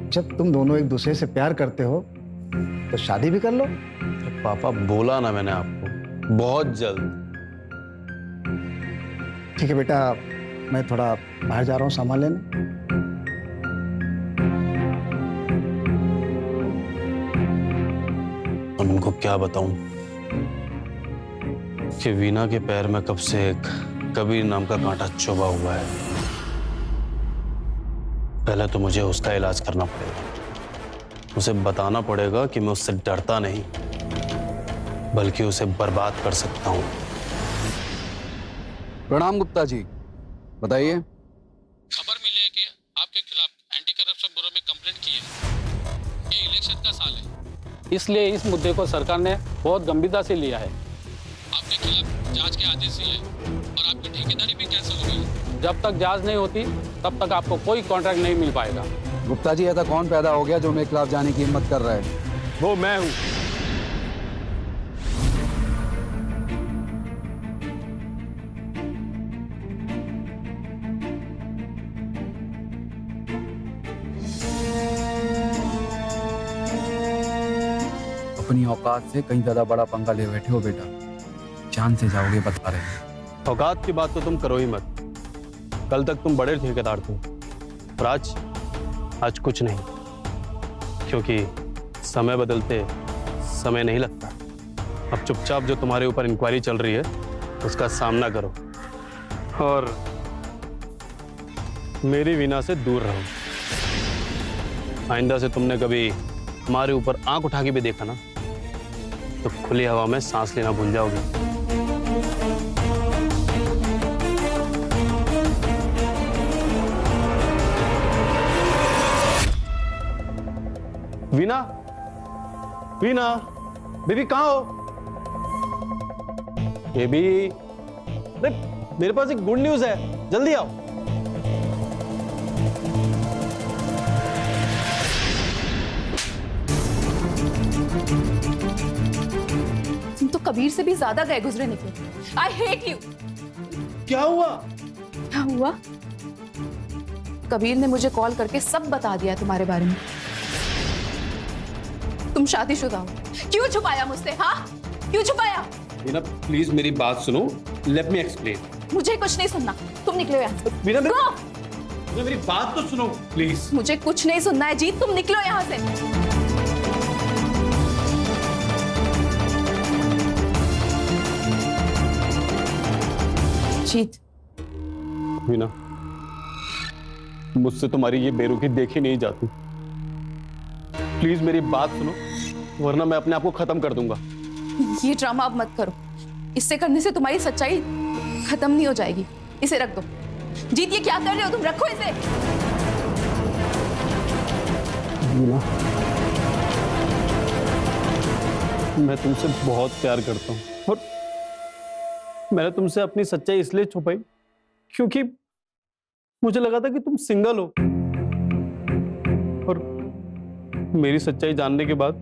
जब तुम दोनों एक दूसरे से प्यार करते हो तो शादी भी कर लो। पापा बोला ना मैंने आपको, बहुत जल्द। ठीक है बेटा, मैं थोड़ा बाहर जा रहा हूँ सामान लेने। अब उनको क्या बताऊं कि वीना के पैर में कब से एक कबीर नाम का कांटा चुभा हुआ है। पहले तो मुझे उसका इलाज करना पड़ेगा। उसे बताना पड़ेगा कि मैं उससे डरता नहीं, बल्कि उसे बर्बाद कर सकता हूं। प्रणाम गुप्ता जी, बताइए। खबर मिली है कि आपके खिलाफ एंटी करप्शन ब्यूरो में कंप्लेंट की है। ये इलेक्शन का साल है, इसलिए इस मुद्दे को सरकार ने बहुत गंभीरता से लिया है। आपके खिलाफ जांच के आदेश दिए और आपकी ठेकेदारी भी कैंसिल हो गई। जब तक जांच नहीं होती तब तक आपको कोई कॉन्ट्रैक्ट नहीं मिल पाएगा। गुप्ता जी, ऐसा कौन पैदा हो गया जो मेरे खिलाफ जाने की हिम्मत कर रहा है? वो मैं हूँ। अपनी औकात से कहीं ज्यादा बड़ा पंगा ले बैठे हो बेटा, जान से जाओगे बता रहे हैं। औकात की बात तो तुम करो ही मत। कल तक तुम बड़े ठेकेदार थे और आज कुछ नहीं, क्योंकि समय बदलते समय नहीं लगता। अब चुपचाप जो तुम्हारे ऊपर इंक्वायरी चल रही है उसका सामना करो और मेरी वीना से दूर रहो। आइंदा से तुमने कभी हमारे ऊपर आंख उठा के भी देखा ना तो खुली हवा में सांस लेना भूल जाओगे। वीना, वीना, बेबी कहाँ हो? बेबी, अरे मेरे पास एक गुड न्यूज है, जल्दी आओ। तुम तो कबीर से भी ज्यादा गए गुजरे निकले। I hate you. क्या हुआ? क्या हुआ? कबीर ने मुझे कॉल करके सब बता दिया तुम्हारे बारे में। तुम शादीशुदा हो। क्यों छुपाया मुझसे? हाँ, क्यों छुपाया? वीना प्लीज मेरी बात सुनो, लेट मी एक्सप्लेन। मुझे कुछ नहीं सुनना, तुम निकलो यहाँ से। वीना Go! मेरी बात तो सुनो प्लीज। मुझे कुछ नहीं सुनना है जीत, तुम निकलो यहाँ से। जीत, वीना मुझसे तुम्हारी ये बेरुखी देखी नहीं जाती। प्लीज मेरी बात सुनो, वरना मैं अपने आप को खत्म कर दूंगा। ये ड्रामा अब मत करो। इससे करने से तुम्हारी सच्चाई खत्म नहीं हो जाएगी। इसे रख दो। जीत, ये क्या कर रहे हो तुम? रखो इसे। मैं तुमसे बहुत प्यार करता हूँ और मैंने तुमसे अपनी सच्चाई इसलिए छुपाई क्योंकि मुझे लगा था कि तुम सिंगल हो, और मेरी सच्चाई जानने के बाद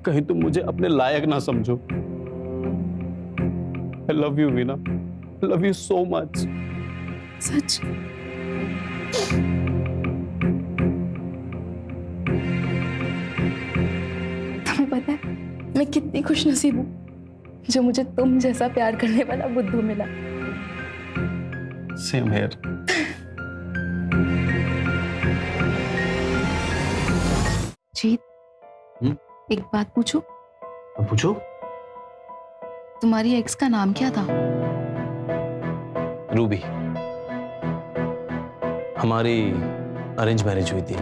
कहीं तुम मुझे अपने लायक ना समझो। I love you, Veena. I love you so much। सच? तुम्हें पता है मैं कितनी खुशनसीब हूँ जो मुझे तुम जैसा प्यार करने वाला बुद्धू मिला। Same here। जीत, एक बात पूछूं? पूछो। तुम्हारी एक्स का नाम क्या था? रूबी। हमारी अरेंज मैरिज हुई थी।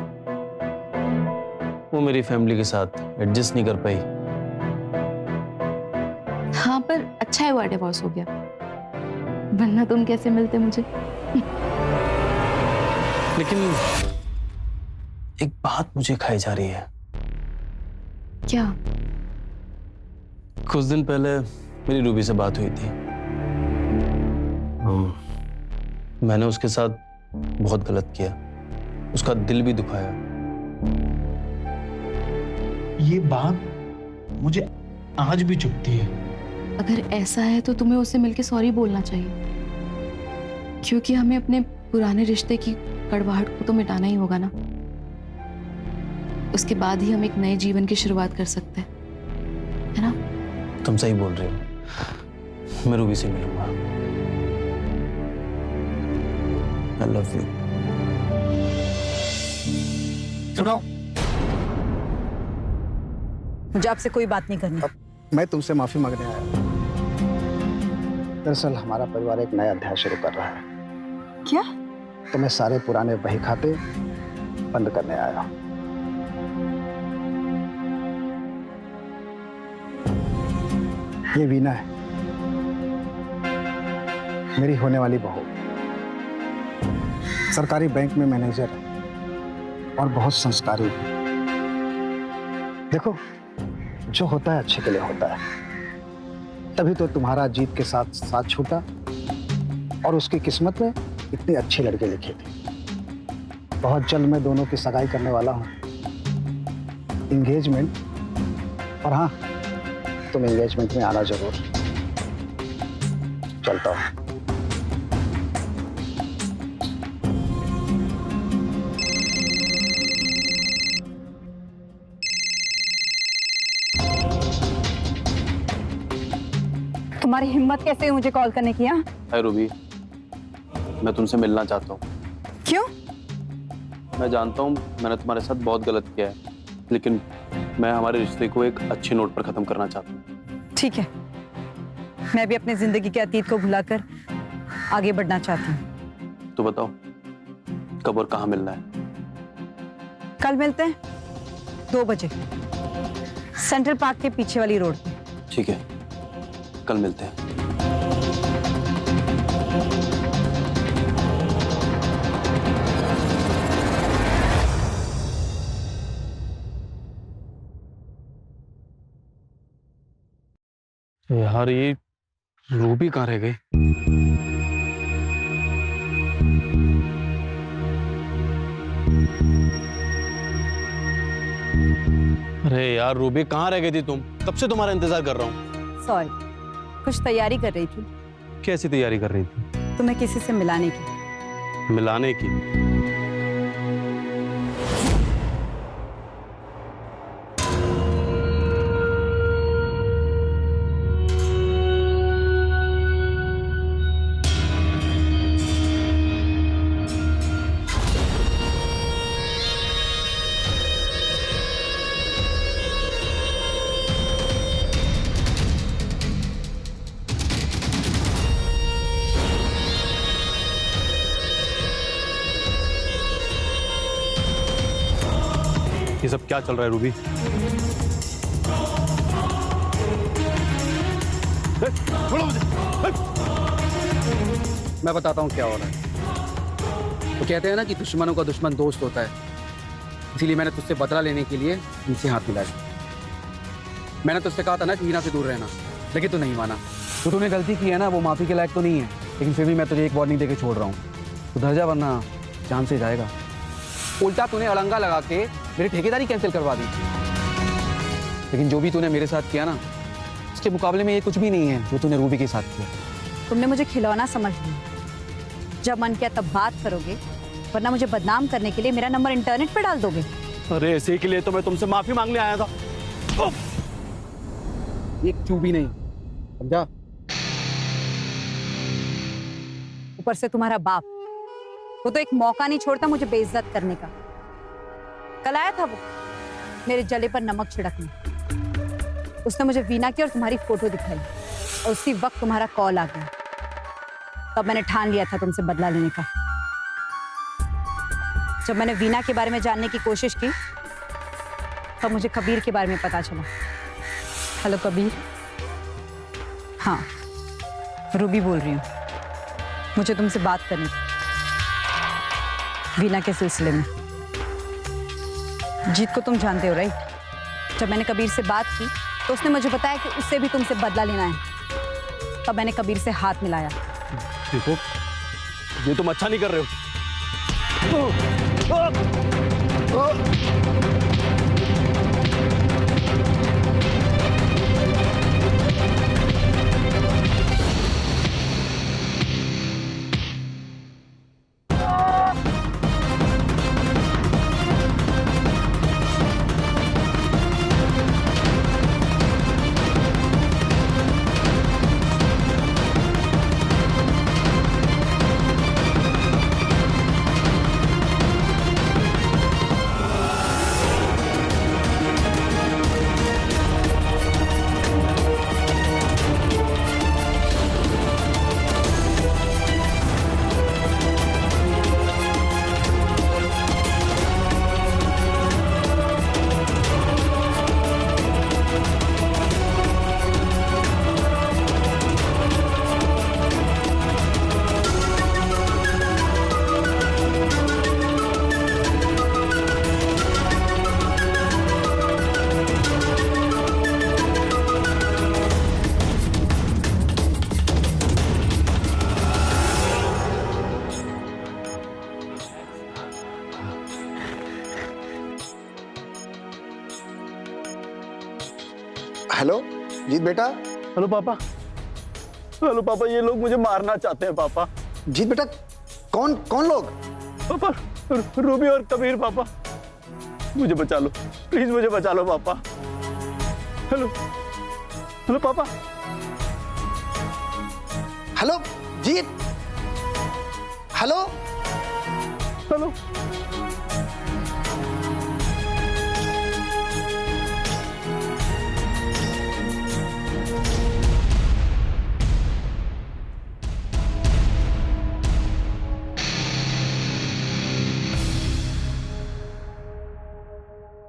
वो मेरी फैमिली के साथ एडजस्ट नहीं कर पाई। हाँ, पर अच्छा है वो डिवोर्स हो गया, वरना तुम कैसे मिलते मुझे। लेकिन एक बात मुझे खाई जा रही है। क्या? कुछ दिन पहले मेरी रूबी से बात हुई थी। मैंने उसके साथ बहुत गलत किया, उसका दिल भी दुखाया। ये बात मुझे आज भी चुभती है। अगर ऐसा है तो तुम्हें उससे मिलके सॉरी बोलना चाहिए, क्योंकि हमें अपने पुराने रिश्ते की कड़वाहट को तो मिटाना ही होगा ना। उसके बाद ही हम एक नए जीवन की शुरुआत कर सकते हैं, है ना? तुम सही बोल रहे हो। मैं रूबी से मिलूंगा। I love you। सुनो, मुझे आपसे कोई बात नहीं करनी। मैं तुमसे माफी मांगने आया। दरअसल हमारा परिवार एक नया अध्याय शुरू कर रहा है। क्या? तो मैं सारे पुराने बही खाते बंद करने आया। ये वीना है, मेरी होने वाली बहू। सरकारी बैंक में मैनेजर है और बहुत संस्कारी है। देखो, जो होता है अच्छे के लिए होता है। तभी तो तुम्हारा जीत के साथ साथ छूटा और उसकी किस्मत में इतनी अच्छी लड़की लिखी थी। बहुत जल्द मैं दोनों की सगाई करने वाला हूँ, एंगेजमेंट। और हाँ, तुम एंगेजमेंट में आना जरूर। चलता हूँ। तुम्हारी हिम्मत कैसे हुई मुझे कॉल करने की? हाँ, हाय रूबी, मैं तुमसे मिलना चाहता हूँ। क्यों? मैं जानता हूँ मैंने तुम्हारे साथ बहुत गलत किया है, लेकिन मैं हमारे रिश्ते को एक अच्छे नोट पर खत्म करना चाहता हूँ। ठीक है, मैं भी अपनी जिंदगी के अतीत को भुलाकर आगे बढ़ना चाहती हूँ। तो बताओ कब और कहाँ मिलना है? कल मिलते हैं 2 बजे सेंट्रल पार्क के पीछे वाली रोड पे। ठीक है, कल मिलते हैं। यार ये रूबी कहाँ रह गई? अरे यार रूबी कहाँ रह गई थी तुम? कब से तुम्हारा इंतजार कर रहा हूँ। सॉरी, कुछ तैयारी कर रही थी। कैसी तैयारी कर रही थी? तुम्हें किसी से मिलाने की। मिलाने की? ये सब क्या चल रहा है रूबी? मैं बताता हूँ क्या हो रहा है। तो कहते हैं ना कि दुश्मनों का दुश्मन दोस्त होता है, इसीलिए मैंने तुझसे बदला लेने के लिए इनसे हाथ मिलाया। मैंने तुझसे कहा था ना कि हीना से दूर रहना, लेकिन तू नहीं माना। तो तूने गलती की है ना, वो माफी के लायक तो नहीं है, लेकिन फिर भी मैं तुझे एक वार्निंग देके छोड़ रहा हूँ। तो डर जा, वरना जान से जाएगा। उल्टा तूने अड़ंगा लगा के मेरी ठेकेदारी कैंसिल करवा दी। लेकिन जो भी तूने मेरे साथ किया ना, उसके मुकाबले में ये कुछ भी नहीं है जो तूने रूबी के साथ किया। तुमने मुझे खिलौना समझ लिया। जब मन किया तब बात करोगे, वरना मुझे बदनाम करने के लिए मेरा नंबर इंटरनेट पे डाल दोगे। अरे इसी के लिए तो मैं तुमसे माफी मांगने आया था। एक चू भी नहीं, समझा? ऊपर से तुम्हारा बाप, वो तो एक मौका नहीं छोड़ता मुझे बेइज्जत करने का। कल आया था वो मेरे जले पर नमक छिड़कने। उसने मुझे वीना की और तुम्हारी फोटो दिखाई, और उसी वक्त तुम्हारा कॉल आ गया। तब मैंने ठान लिया था तुमसे बदला लेने का। जब मैंने वीना के बारे में जानने की कोशिश की, तब मुझे कबीर के बारे में पता चला। हेलो कबीर। हाँ, रूबी बोल रही हूँ। मुझे तुमसे बात करनी थी वीना के सिलसिले में। जीत को तुम जानते हो राइट? जब मैंने कबीर से बात की तो उसने मुझे बताया कि उससे भी तुमसे बदला लेना है। तब मैंने कबीर से हाथ मिलाया। देखो, ये तुम अच्छा नहीं कर रहे हो। हेलो जीत बेटा। हेलो पापा। हेलो पापा, ये लोग मुझे मारना चाहते हैं पापा। जीत बेटा, कौन कौन लोग? पापा, रूबी और कबीर पापा, मुझे बचा लो प्लीज, मुझे बचा लो पापा। हेलो हेलो पापा। हेलो जीत, हेलो हेलो।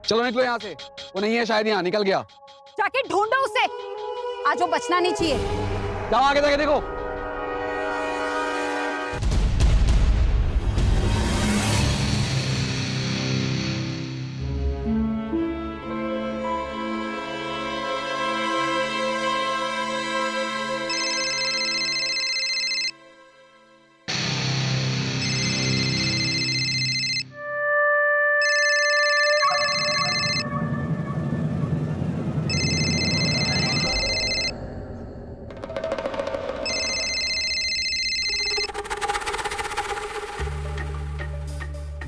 चलो निकलो यहाँ से, वो नहीं है शायद, यहाँ निकल गया। जाके ढूंढो उसे, आज वो बचना नहीं चाहिए। जाओ आगे जाके देखो।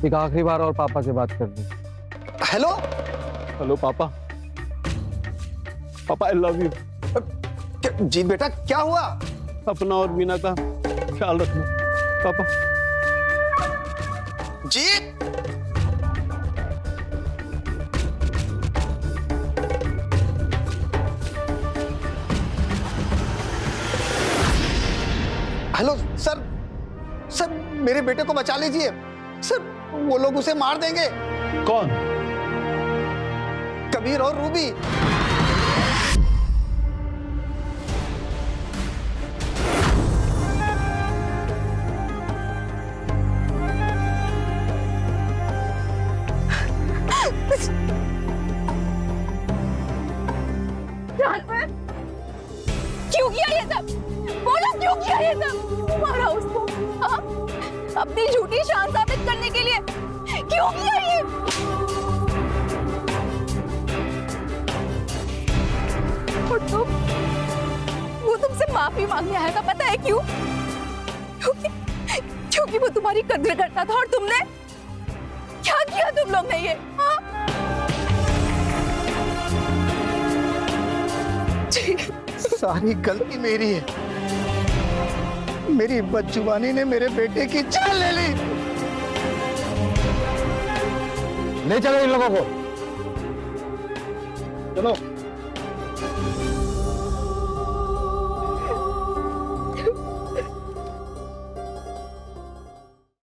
एक आखिरी बार और पापा से बात कर ली। हेलो हेलो पापा। पापा आई लव यू। जीत बेटा, क्या हुआ? अपना और मीना का ख्याल रखना पापा। जीत, हेलो सर, सर मेरे बेटे को बचा लीजिए सर, वो लोग उसे मार देंगे। कौन? कबीर और रूबी। क्यों किया ये सब? बोलो क्यों किया ये सब? क्यों मारा उसको? हाँ? अपनी झूठी शान साबित करने के लिए क्यों किया ये? और वो तुमसे माफी मांगने आया था, पता है क्यों? क्योंकि वो तुम्हारी कद्र करता था और तुमने क्या किया तुम लोग ने ये? हाँ? सारी गलती मेरी है, मेरी बदजुबानी ने मेरे बेटे की जान ले ली। ले चलो इन लोगों को। चलो।